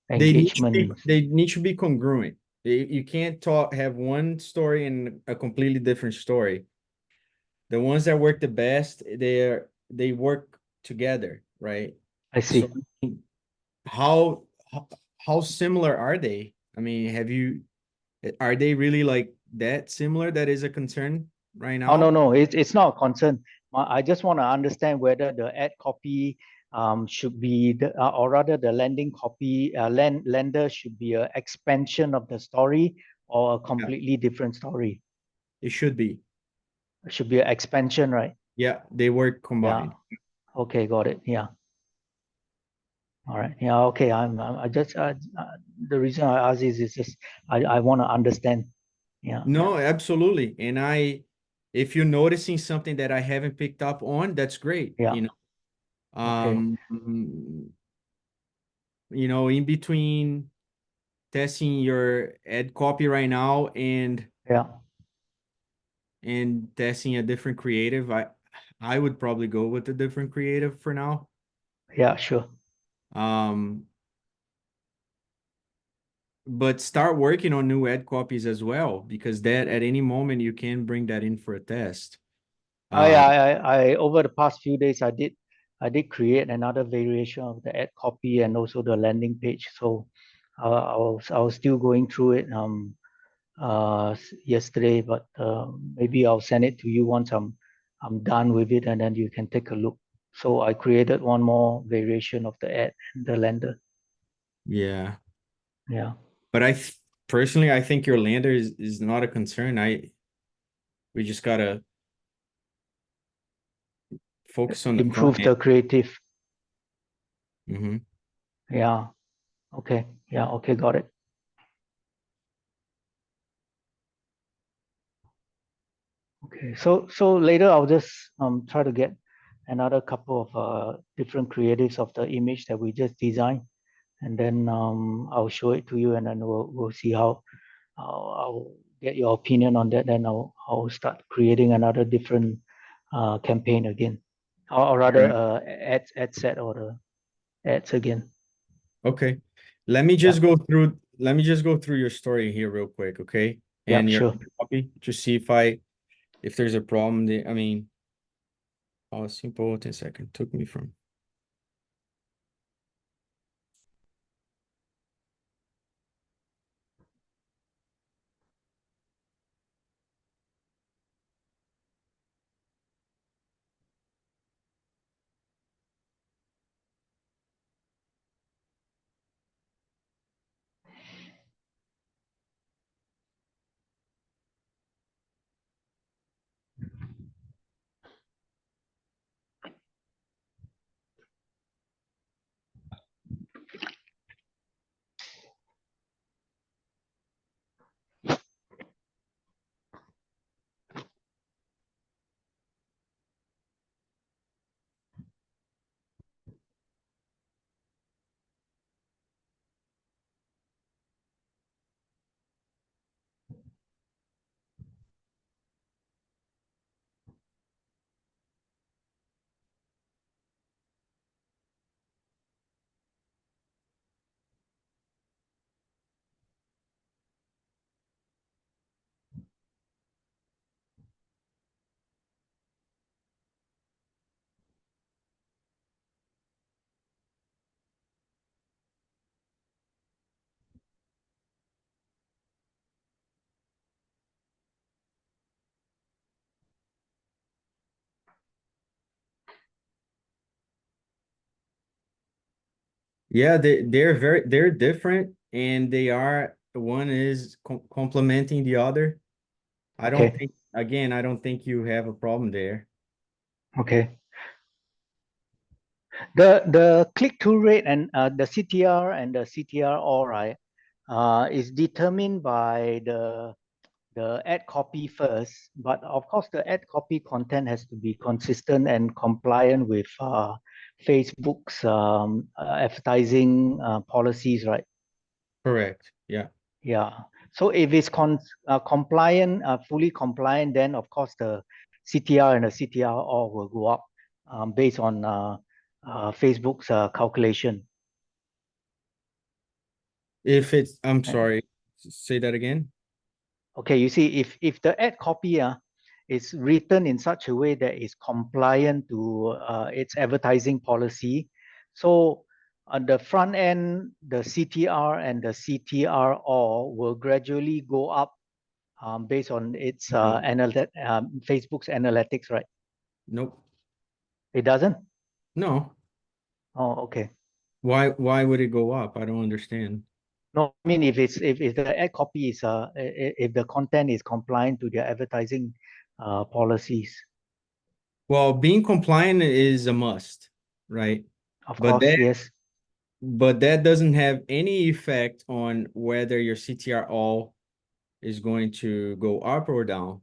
engagement. they need to be congruent. You can't have one story and a completely different story. The ones that work the best, they work together, right? I So see. how how, how similar are they? I mean, are they really like that similar? That is a concern right Oh, no, now. no, it's not a concern. I just want to understand whether the ad copy should be, or rather the landing copy, lender should be an expansion of the story, or a Yeah, completely different story. it should be. It should be an expansion, right? Yeah, they work Yeah. combined. Okay, got it. Yeah. All right. Yeah. Okay. I just the reason I ask is just I want to understand. Yeah. No, absolutely. And if you're noticing something that I haven't picked up on, that's great. Yeah. Okay. In between testing your ad copy right now Yeah. and testing a different creative, I would probably go with a different creative for now. Yeah. Sure. Um, but start working on new ad copies as well, because that at any moment you can bring that in for a test. I, Um, I, I over the past few days, I did create another variation of the ad copy and also the landing page. So I was still going through it yesterday, but maybe I'll send it to you once I'm done with it, and then you can take a look. So I created one more variation of the ad and the lander. yeah, Yeah. but personally, I think your lander is not a concern. We just gotta focus on the front Improve end. the creative. Hmm. Yeah. Okay. Yeah. Okay. Got it. Okay, so later I'll just try to get another couple of different creatives of the image that we just designed, and then I'll show it to you, and then we'll see how I'll get your opinion on that. Then I'll start creating another different campaign again, or rather ad set, or the ads again. Okay. Yeah, Let me just go through your story here real quick, okay? yeah, And your sure. copy, just see if there's a problem. I mean, oh, simple 10 second took me from. Yeah, they're different, and one is complementing the other. I don't Okay, think, again, I don't think you have a problem there. okay. The click-through rate and the CTR and the CTR all right is determined by the ad copy first, but of course the ad copy content has to be consistent and compliant with Facebook's advertising policies, right? Correct. Yeah. Yeah. So if it's compliant, fully compliant, then of course the CTR and the CTR all will go up based on Facebook's calculation. I'm Uh, sorry, say that again. Okay, you see, if the ad copy is written in such a way that is compliant to its advertising policy, so on the front end, the CTR and the CTR all will gradually go up based on its No, Facebook's analytics, right? nope. It doesn't? No. Oh, okay. Why would it go up? I don't understand. No, I mean if the ad copy is if the content is compliant to their advertising policies, Well, being compliant is a must, right? of But course, that yes. but that doesn't have any effect on whether your CTR all is going to go up or down.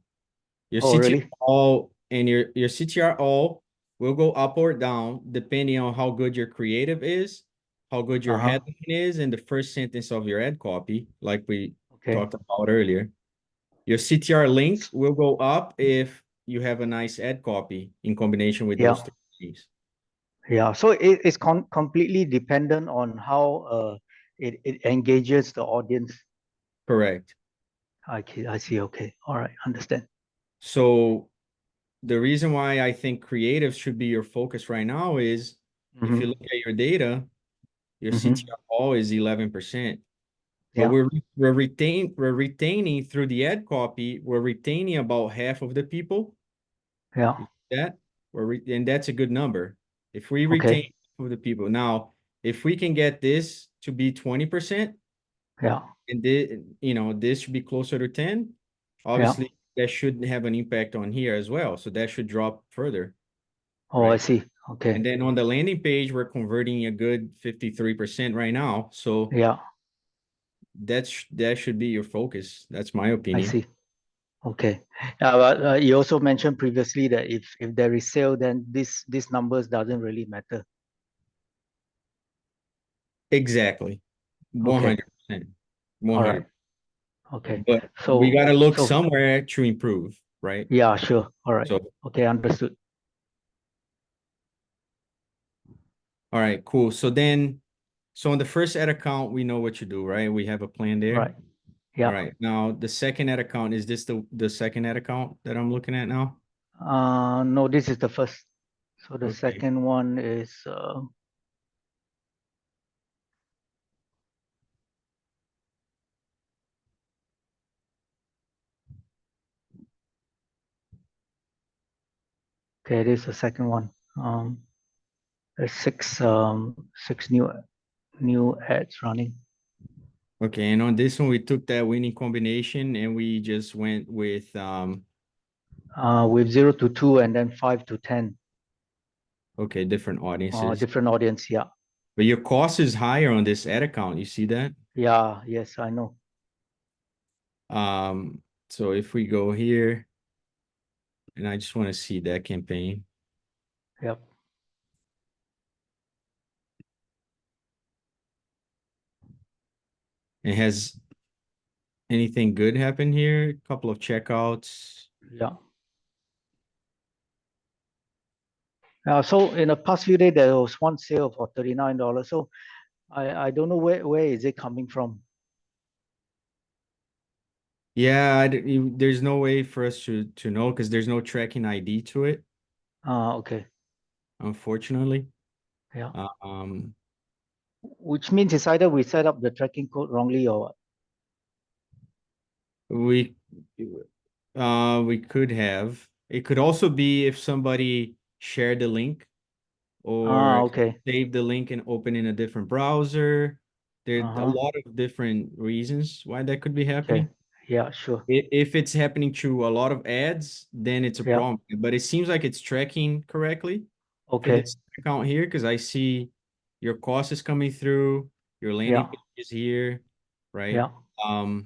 Your Oh, CTR really? all and your CTR all will go up or down depending on how good your creative is, how good your Uh-huh. headline is, and the first sentence of your ad copy, like we Okay. talked about earlier. Your CTR link will go up if you have a nice ad copy in combination with those Yeah. three things. Yeah. So it's completely dependent on how it engages the audience. Correct. I see. Okay. All right. Understand. So the reason why I think creative should be your focus right now is if you Mm-hmm. look at your data, your Mm-hmm. CTR all is 11%. But Yeah. we're retaining through the ad copy, we're retaining about half of the people. Yeah. You see that? And that's a good number. If we retain Okay. half of the people. Now, if we can get this to be 20%, Yeah. and this should be closer to 10, Yeah. obviously that should have an impact on here as well. So that should drop further, Oh, I right? see. Okay. And then on the landing page, we're converting a good 53% right now. So Yeah. that should be your focus. That's my I opinion. see. Okay. But you also mentioned previously that if there is sale, then this numbers doesn't really matter. Exactly. Okay. 100%. All right. 100. Okay. But we So got to look so somewhere to improve, right? yeah, sure. All right. So, Okay, understood. all right, cool. So on the first ad account, we know what you do, right? We have a plan there. Right. All Yeah. right. Now the second ad account, is this the second ad account that I'm looking at now? No, this is the first. So the Okay. second one is okay, this is the second one. There's six new ads running. Okay. And on this one, we took that winning combination and we just went with With 0 to 2 and then 5 to 10. okay, different audiences. Different audience. Yeah. But your cost is higher on this ad account. You see that? Yeah. Yes, I know. Um, so if we go here, and I just want to see that campaign. Yep. It has anything good happen here? A couple of checkouts. Yeah. So in the past few days, there was one sale for $39. So I don't know where is it coming from. Yeah, there's no way for us to know because there's no tracking ID to it, Okay. unfortunately. Yeah. Um, Which means it's either we set up the tracking code wrongly or what? we we could have. It could also be if somebody shared the link or Okay. save the link and open in a different browser. There's a Uh-huh. lot of different reasons why that could be Okay. happening. Yeah, sure. If it's happening to a lot of ads, then it's a Yeah. problem. But it seems like it's tracking correctly for Okay. this account here because I see your cost is coming through, your landing Yeah. page is here, right? Yeah. I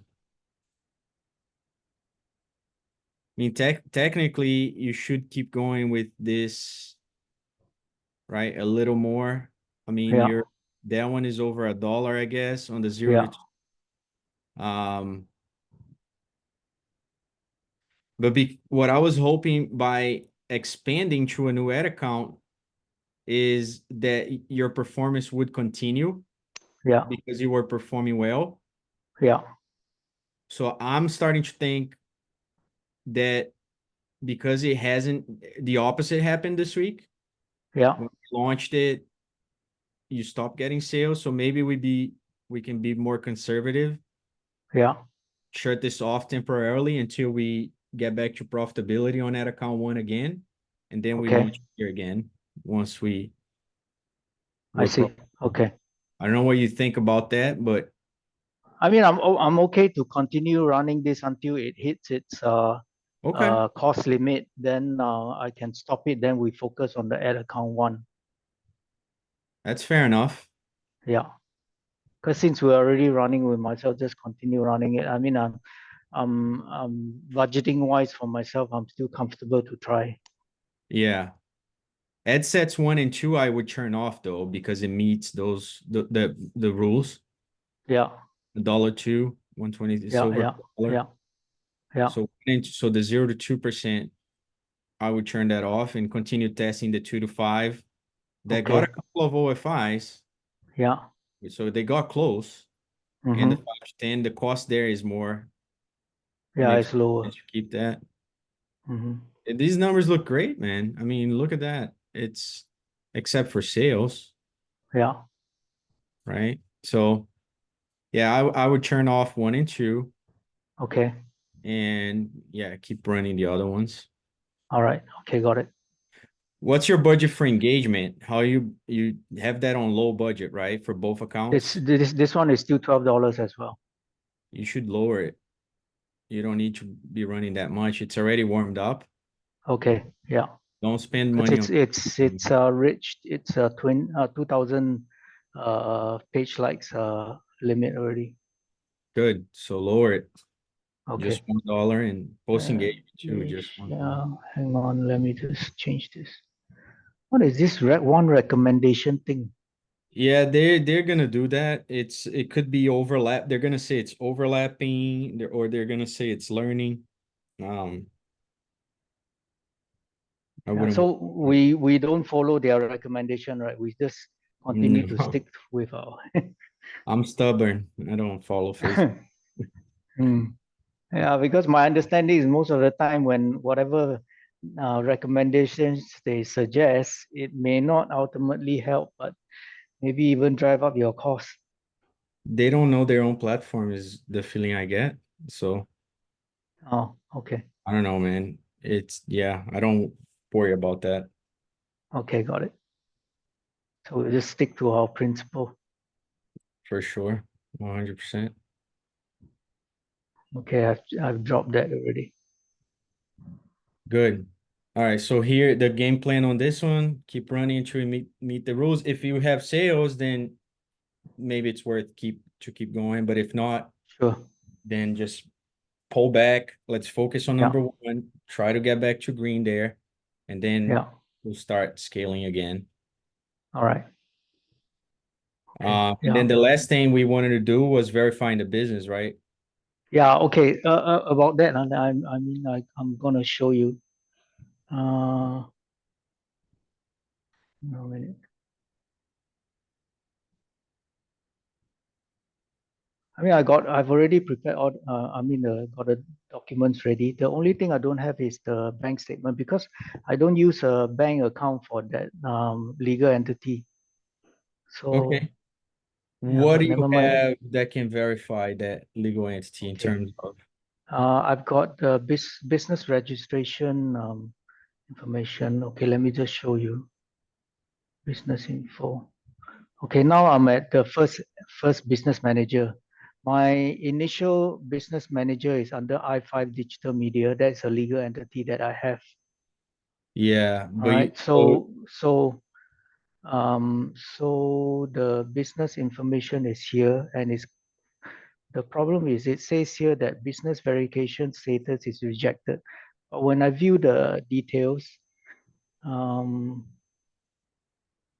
mean, technically, you should keep going with this, right? A little more. I mean, Yeah. that one is over $1, I guess, on the zero Yeah. to but what I was hoping by expanding to a new ad account is that your performance would continue Yeah. because you were performing well. Yeah. So I'm starting to think that because it hasn't, the opposite happened this week. Yeah. When we launched it, you stopped getting sales. So maybe we can be more conservative, Yeah. shut this off temporarily until we get back to profitability on that account one again, and then we Okay. launch here again once I we're pro. see. Okay. I don't know what you think about that, but I mean, I'm okay to continue running this until it hits its okay, cost limit. Then I can stop it. Then we focus on the ad account one. that's fair enough. Yeah. Because since we're already running, we might as well just continue running it. I mean, budgeting wise for myself, I'm still comfortable to try. Yeah. Ad sets one and two, I would turn off though, because it meets those the rules. Yeah. $1 2, 120 is Yeah. over Yeah. a dollar. Yeah. Yeah. So the 0 to 2%, I would turn that off and continue testing the 2 to 5. That got a Okay. couple of OFIs, Yeah. so they got close. And the Mm-hmm. 5 to 10, the cost there is more. Yeah, Makes it's lower. sense to keep that. Mm-hmm. And these numbers look great, man. I mean, look at that. It's except for sales, Yeah. right? So yeah, I would turn off one and two, Okay. and yeah, keep running the other ones. All right. Okay, got it. What's your budget for engagement? How you have that on low budget, right? For both This accounts, this this one is still $12 as well. you should lower it. You don't need to be running that much. It's already warmed up. Okay. Yeah. Don't spend Because money on. it's reached its 2000 page likes limit already. Good. So lower it. Just Okay. $1 and post engagement too. Just Page, $1. hang on, let me just change this. What is this one recommendation thing? Yeah, they're gonna do that. It could be overlap. They're gonna say it's overlapping, or they're gonna say it's learning. Um, I Yeah, wouldn't. so we don't follow their recommendation, right? We just continue to No, stick with our. I'm stubborn. I don't follow Facebook. Hmm. Yeah, because my understanding is most of the time when whatever recommendations they suggest, it may not ultimately help, but maybe even drive up your cost. They don't know their own platform is the feeling I get. So Oh, okay. I don't know, man. Yeah, I don't worry about that Okay, got it. So we'll just stick to our principle. for sure. 100%. Okay, I've dropped that already. Good. All right, so here the game plan on this one, keep running until you meet the rules. If you have sales, then maybe it's worth keep going. But if not, Sure. then just pull back. Let's focus on Yeah. number one. Try to get back to green there, and then Yeah. we'll start scaling again. All right. Okay. And Yeah. then the last thing we wanted to do was verifying the business, right? Yeah. Okay. About that, and I mean, I'm gonna show you. No minute. I mean, I've already prepared all, got the documents ready. The only thing I don't have is the bank statement because I don't use a bank account for that legal entity. So Okay. yeah, What but do you never mind. have that can verify that legal entity in Okay. terms of? I've got the business registration information. Okay, let me just show you. Business info. Okay, now I'm at the first business manager. My initial business manager is under i5 Digital Media. That's a legal entity that I have. Yeah, All but you, right. So the business information is here, and it's the problem is it says here that business verification status is rejected. But when I view the details, um,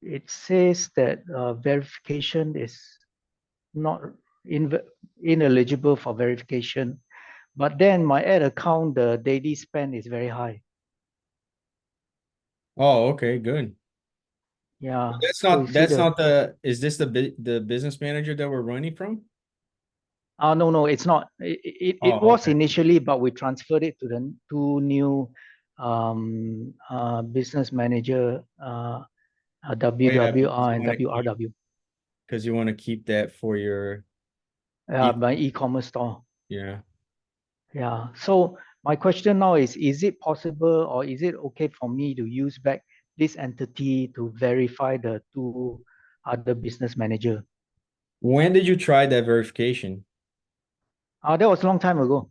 it says that verification is not ineligible for verification. But then my ad account, the daily spend is very high. oh, okay, good. Yeah. That's So you not see that's the not the is this the business manager that we're running from? no, it's not. It Oh, was okay. initially, but we transferred it to the two new business manager, Oh yeah, WWR and WRW, because you want to keep that for your e my e-commerce store. yeah. Yeah. So my question now is it possible or is it okay for me to use back this entity to verify the two other business manager? When did you try that verification? That was a long time ago.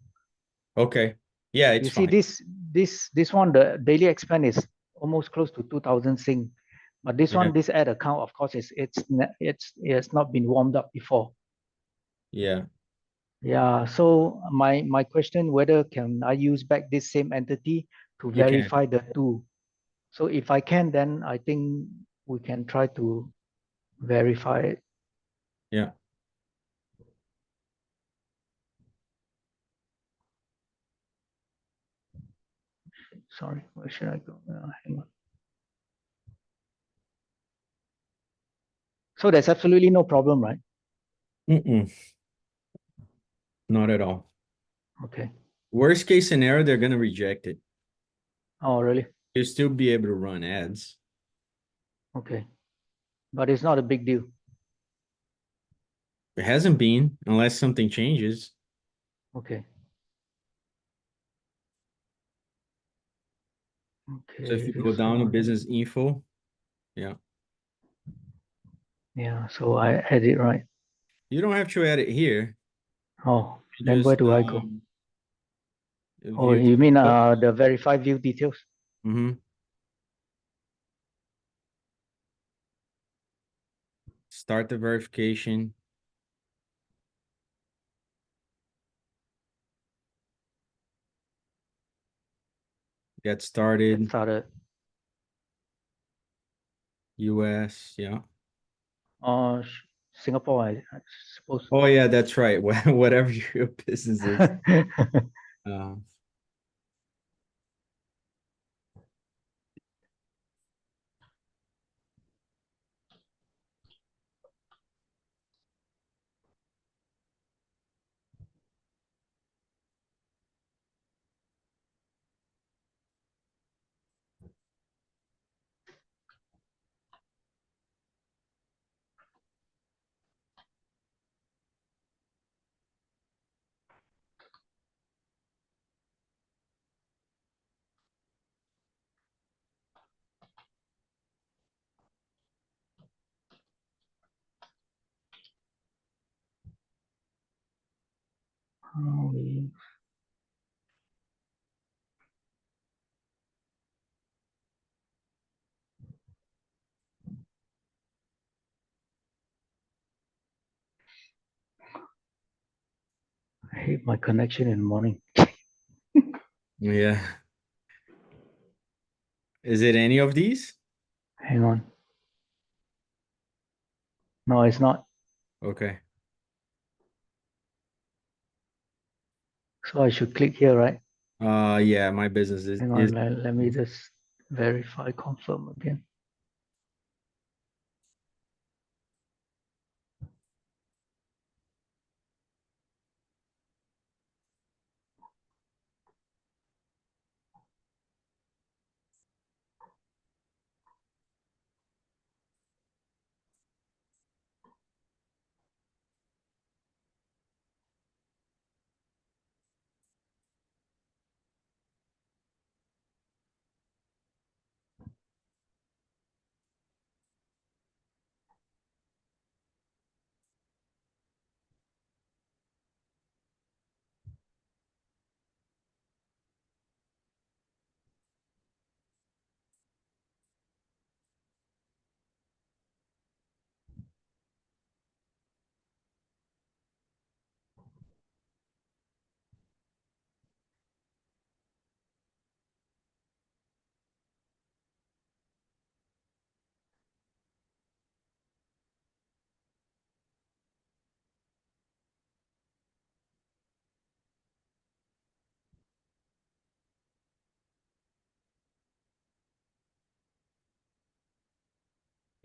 Okay. Yeah, You it's see, fine. this one, the daily expense is almost close to 2,000 Sing. But this Yeah. one, this ad account, of course, it's not been warmed up before. Yeah. Yeah. So my question, whether can I use back this same entity to You can. verify the two? So if I can, then I think we can try to verify it. Yeah. Sorry, where should I go? Hang on. So there's absolutely no problem, right? Mm-mm. Not at all. Okay. Worst case scenario, they're gonna reject it. Oh, really? You'll still be able to run ads. Okay. But it's not a big deal. It hasn't been unless something changes. Okay. So if Okay, you go this down to one. business info, yeah. Yeah, so I had it right. You don't have to add it here. Oh, You then where just do I go? Oh, view you mean details. the verify view details? Mm-hmm. Start the verification. Get Get started. started. US, yeah. Uh, Singapore, I suppose. Oh yeah, that's right. Whatever your business is. Uh, Oh, I hate my connection in the morning. yeah. Is it any of these? Hang on. No, it's not. Okay. So I should click here, right? Yeah, my business Hang on, is let me just verify, confirm again.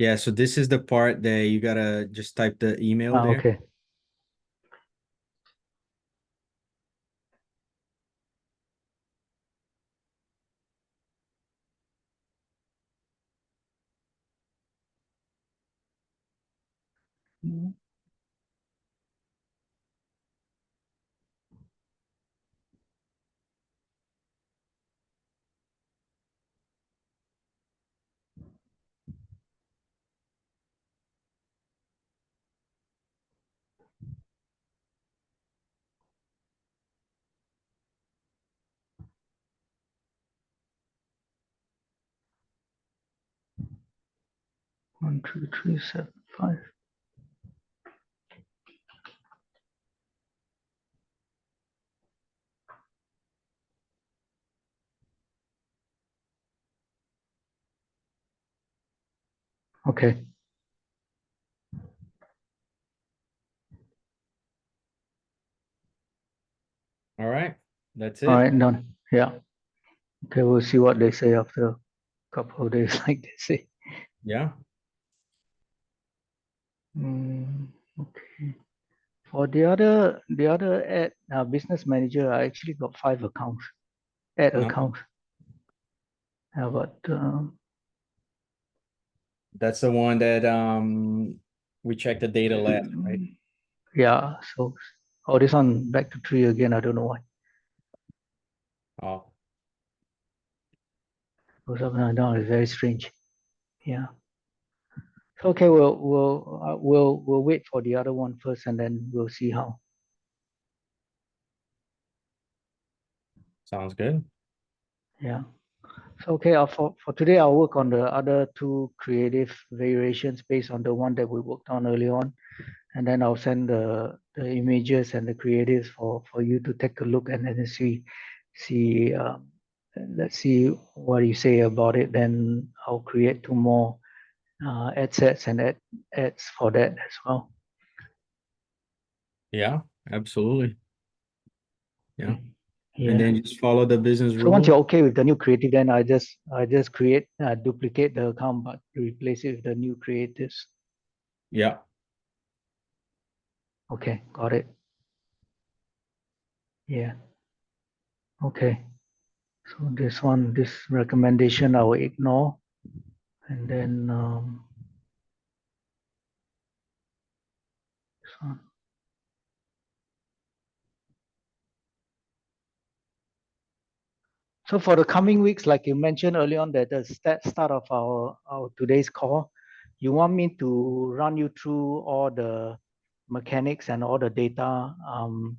Yeah, so this is the part that you gotta just type the email there. Okay. One, two, three, seven, five. Okay. All right, that's All it. right, done. Yeah. Okay, we'll see what they say after a couple of days, like they say. Yeah. Okay. For the other ad business manager, I actually got 5 accounts, ad No, accounts. But that's the one that we checked the data last, right? yeah, so this one back to 3 again. I don't know why. Oh, Goes up and down. It's very strange. Yeah. Okay, we'll wait for the other one first, and then we'll see how. sounds good. Yeah. So okay, for today, I'll work on the other 2 creative variations based on the one that we worked on early on, and then I'll send the images and the creatives for you to take a look and then see. Let's see what you say about it. Then I'll create 2 more ad sets and ads for that as well. Yeah, absolutely. Yeah. And Yeah. then just follow the business So once rule. you're okay with the new creative, then I just create duplicate the account but replace it with the new creatives. Yeah. Okay, got it. Yeah. Okay. So this recommendation I will ignore, and then this one. So for the coming weeks, like you mentioned early on, that the start of our today's call, you want me to run you through all the mechanics and all the data on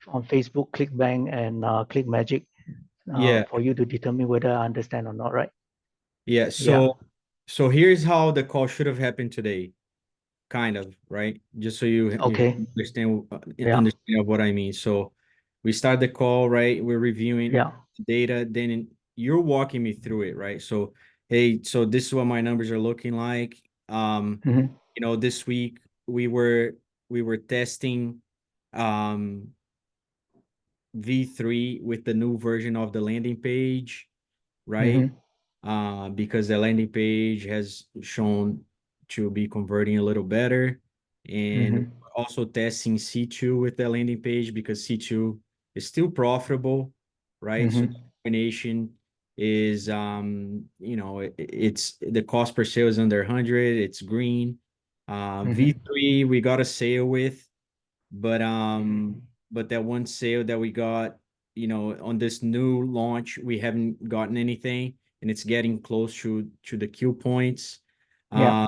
Facebook, ClickBank, and ClickMagic Yeah. for you to determine whether I understand or not, right? Yeah. Yeah. So here's how the call should have happened today, kind of, right? Just so you Okay. Yeah. understand what I mean. So we start the call, right? We're reviewing Yeah. data, then you're walking me through it, right? So, hey, so this is what my numbers are looking like. Mm-hmm. This week we were testing um V3 with the new version of the landing page, right? Mm-hmm. Because the landing page has shown to be converting a little better. And Mm-hmm. also testing C2 with the landing page because C2 is still profitable, right? So the Mm-hmm. combination is, it's the cost per sale is under 100, it's green. Mm-hmm. V3, we got a sale with, but that one sale that we got, on this new launch, we haven't gotten anything, and it's getting close to the Q points. Yeah.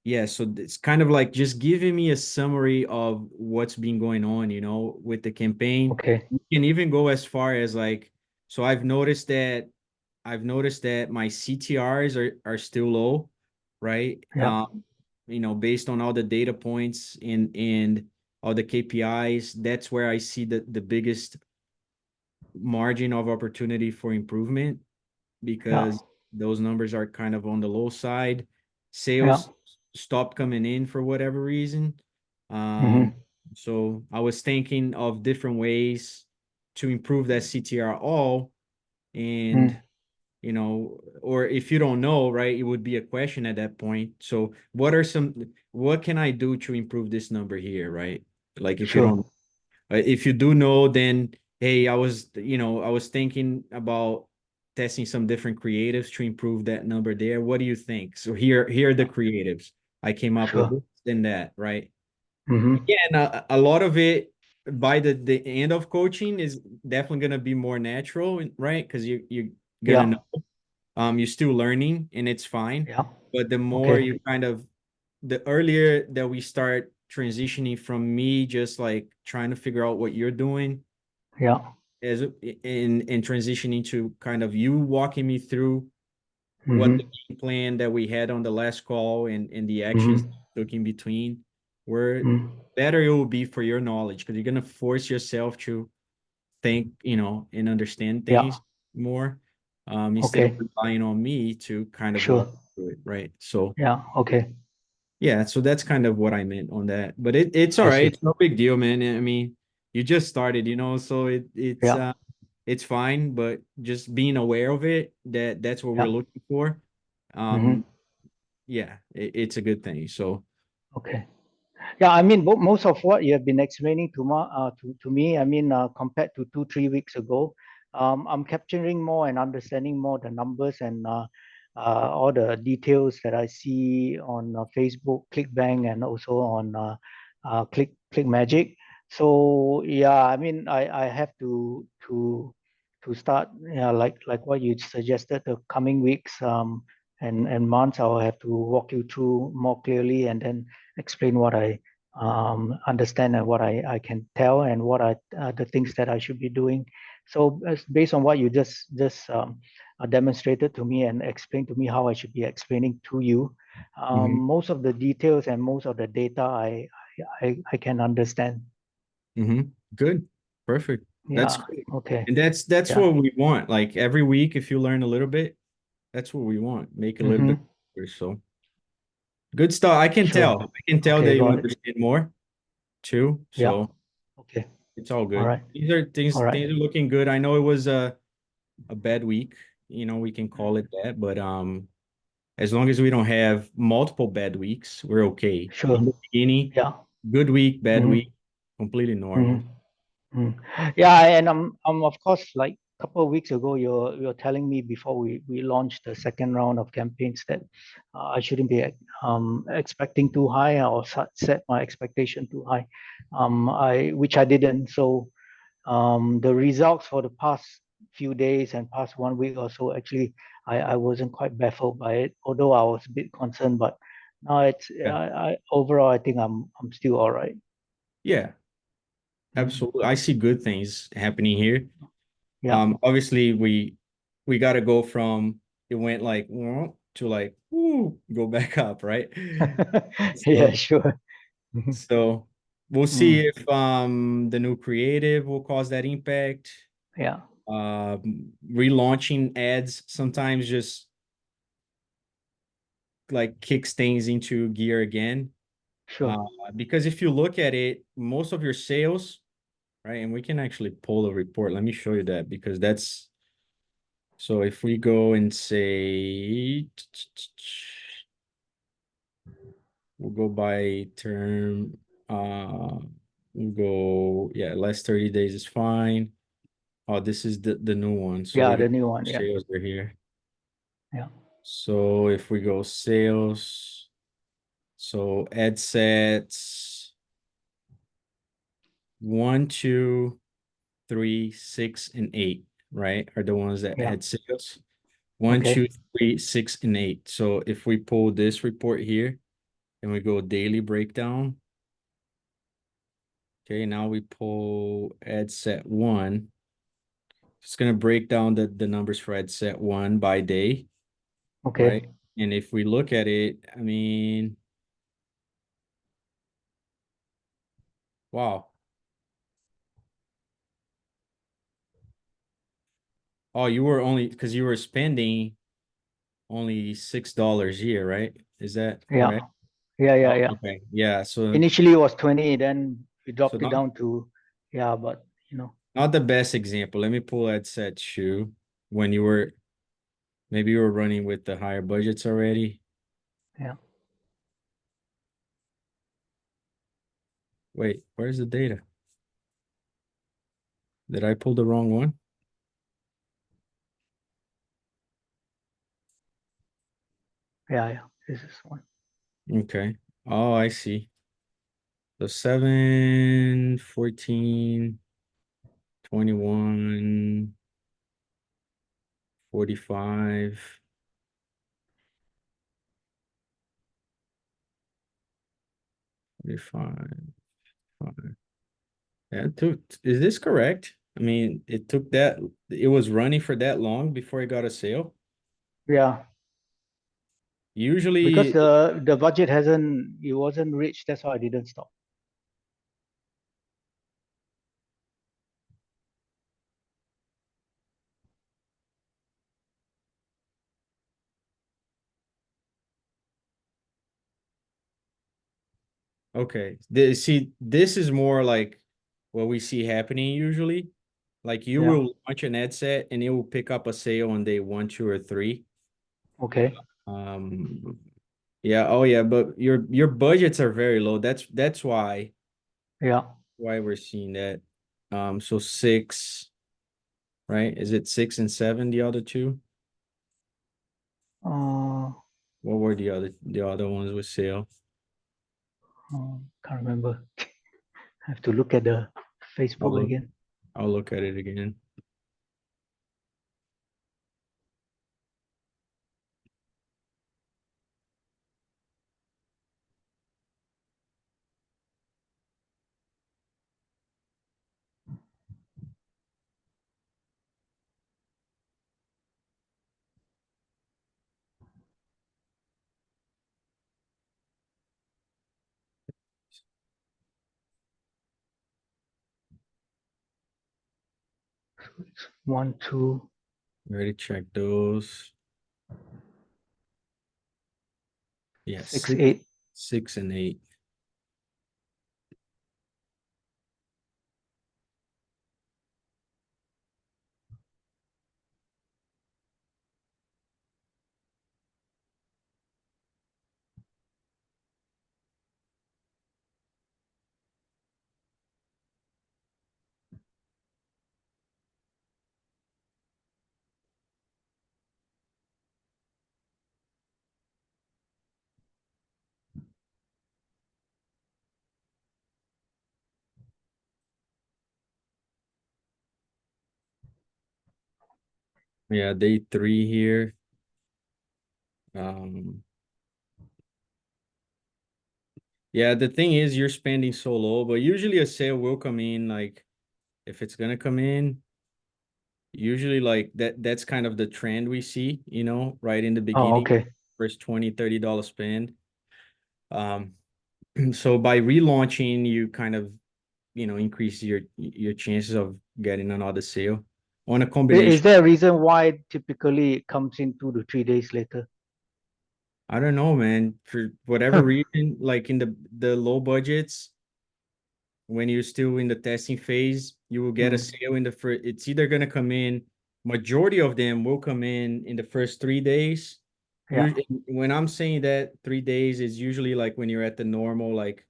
Yeah, so it's kind of like just giving me a summary of what's been going on, with the campaign. Okay. We can even go as far as like, so I've noticed that my CTRs are still low, right? Yeah. Based on all the data points and all the KPIs, that's where I see the biggest margin of opportunity for improvement Yeah. because those numbers are kind of on the low side. Yeah. Sales stopped coming in for whatever reason. Um, Mm-hmm. so I was thinking of different ways to improve that CTR all, and Mm. you know, or if you don't know, right, it would be a question at that point. So what can I do to improve this number here, right? Like if you Sure. don't, if you do know, then hey, I was thinking about testing some different creatives to improve that number there. What do you think? So here are the creatives. I came up with Sure. this and that, right? Mm-hmm. Again, a lot of it by the end of coaching is definitely gonna be more natural, right? Because you're gonna Yeah. know. You're still learning and it's fine. Yeah. But the more Okay. you kind of the earlier that we start transitioning from me just like trying to figure out what you're doing Yeah. as in transitioning to kind of you walking me through what the Mm-hmm. game plan that we had on the last call and the actions Mm-hmm. took in between, where Mm-hmm. better it will be for your knowledge because you're gonna force yourself to think, and understand Yeah. things more, instead of Okay. relying on me to kind of Sure. walk through it, right? So Yeah. Okay. yeah, so that's kind of what I meant on that. But it's all I right. see. It's no big deal, man. I mean, you just started, so Yeah. it's fine, but just being aware of it, that's what we're Yeah. looking for. Mm-hmm. Um, yeah, it's a good thing. So, Okay. Yeah, I mean, most of what you have been explaining to me, I mean, compared to 2, 3 weeks ago, I'm capturing more and understanding more the numbers and all the details that I see on Facebook, ClickBank, and also on ClickMagic. So yeah, I mean, I have to start, yeah, like what you suggested, the coming weeks and months, I'll have to walk you through more clearly and then explain what I understand and what I can tell and what are the things that I should be doing. So based on what you just demonstrated to me and explained to me how I should be explaining to you, mhm, most of the details and most of the data I can understand. good, perfect. That's Yeah. great. Okay. And that's Yeah. what we want. Like every week, if you learn a little bit, that's what we want. Make it a little bit Mm-hmm. better. So good stuff. I can Sure. tell. I can tell Okay. that you Got it. understand more too. Yeah. So Okay. it's all All good. right. These are All things right. are looking good. I know it was a bad week, we can call it that, but as long as we don't have multiple bad weeks, we're okay. In Sure. the beginning, Yeah. good week, bad Mm-hmm. week, completely normal. Mm-hmm. Mm. Yeah, and I'm of course like a couple of weeks ago, you're telling me before we launched the second round of campaigns that I shouldn't be expecting too high or set my expectation too high, I which I didn't. So the results for the past few days and past 1 week or so, actually, I wasn't quite baffled by it, although I was a bit concerned. But now Yeah. I overall I think I'm still all right. Yeah, Mm. absolutely. I see good things happening here. Yeah. Obviously we got to go from it went like to like go back up, right? Yeah, So sure. so we'll see Mm, if the new creative will cause that impact. yeah, Relaunching ads sometimes just like kicks things into gear again. sure. Uh, because if you look at it, most of your sales, right? And we can actually pull a report. Let me show you that because that's so if we go and say we'll go by term, we'll go, yeah, last 30 days is fine. Oh, this is the new one. So Yeah, we got the new one. Yeah, sales are here. yeah. So if we go sales, so ad sets 1, 2, 3, 6, and 8, right? Are the ones that Yeah. had sales. One, Okay. 2, 3, 6, and 8. So if we pull this report here and we go daily breakdown, okay, now we pull ad set 1. It's gonna break down the numbers for ad set 1 by day, right? Okay. And if we look at it, I mean, wow. Oh, you were only because you were spending only $6 here, right? Is that Yeah. correct? Yeah. Yeah. Oh, Yeah. okay. Yeah. So Initially it was 20, then we so dropped it not down to, yeah, but you know. not the best example. Let me pull ad set 2 when you were Maybe you were running with the higher budgets already. Yeah. Wait, where's the data? Did I pull the wrong one? Yeah. This is one. Okay. Oh, I see. So 7, 14, 21, 45, 45. 5. Yeah, is this correct? I mean, it was running for that long before it got a sale. Yeah. Because Usually, the budget it wasn't reached. That's why I didn't stop. okay. See, this is more like what we see happening usually. Like you Yeah. will launch an ad set and it will pick up a sale on day 1, 2, or 3. Okay. Um, yeah, oh yeah, but your budgets are very low. That's Yeah. why we're seeing that. So 6, right? Is it 6 and 7, the other two? Uh, What were the other ones with sale? can't remember. I have to look at the I'll Facebook look again. I'll look at it again. It's 1, 2, Already checked those. Yeah, 6, 6, 8. 6 and 8. Yeah, day 3 here. Um, yeah, the thing is you're spending so low, but usually a sale will come in, like if it's gonna come in, usually like that's kind of the trend we see, right in the Oh, beginning, okay. first $20-$30 spend. Um, so by relaunching, you kind of, increase your chances of getting another sale on a Is combination. there a reason why typically it comes in 2 to 3 days later? I don't know, man. For whatever reason, like in the low budgets, when you're still in the testing phase, you will get a Mm, sale in the first. It's either gonna come in. Majority of them will come in the first 3 days. yeah. When I'm saying that 3 days is usually like when you're at the normal like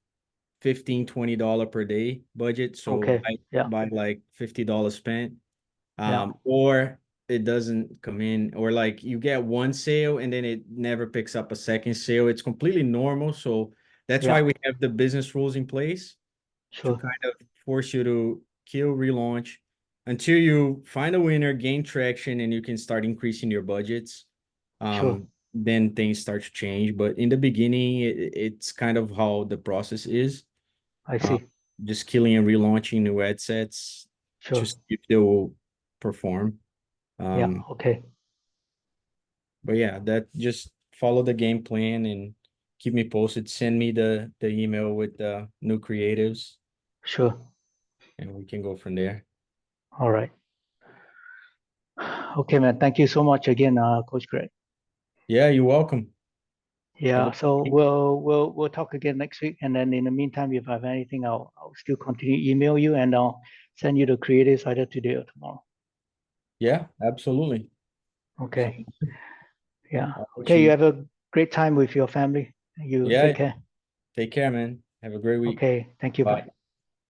15-$20 per day budget. So Okay. Yeah. by like $50 spent. Yeah. Or it doesn't come in, or like you get one sale and then it never picks up a second sale. It's completely normal. So that's why Yeah. we have the business rules in place to Sure. kind of force you to kill relaunch until you find a winner, gain traction, and you can start increasing your budgets. Sure. Then things start to change. But in the beginning, it's kind of how the process is. I Um, see. just killing and relaunching new ad sets to Sure. see if they will perform. Yeah. Um, Okay. but yeah, that just follow the game plan and keep me posted. Send me the email with the new creatives, Sure. and we can go from there. All right. Okay, man. Thank you so much again, Coach Greg. Yeah, you're welcome. Have a Yeah. good So week. we'll talk again next week, and then in the meantime, if I have anything, I'll still continue email you, and I'll send you the creatives either today or tomorrow. Yeah, absolutely. Okay. Yeah. All right, Okay. You Chief. have a great time with your family. You Yeah, take care. take care, man. Have a great week. Okay. Thank you. Bye. Bye.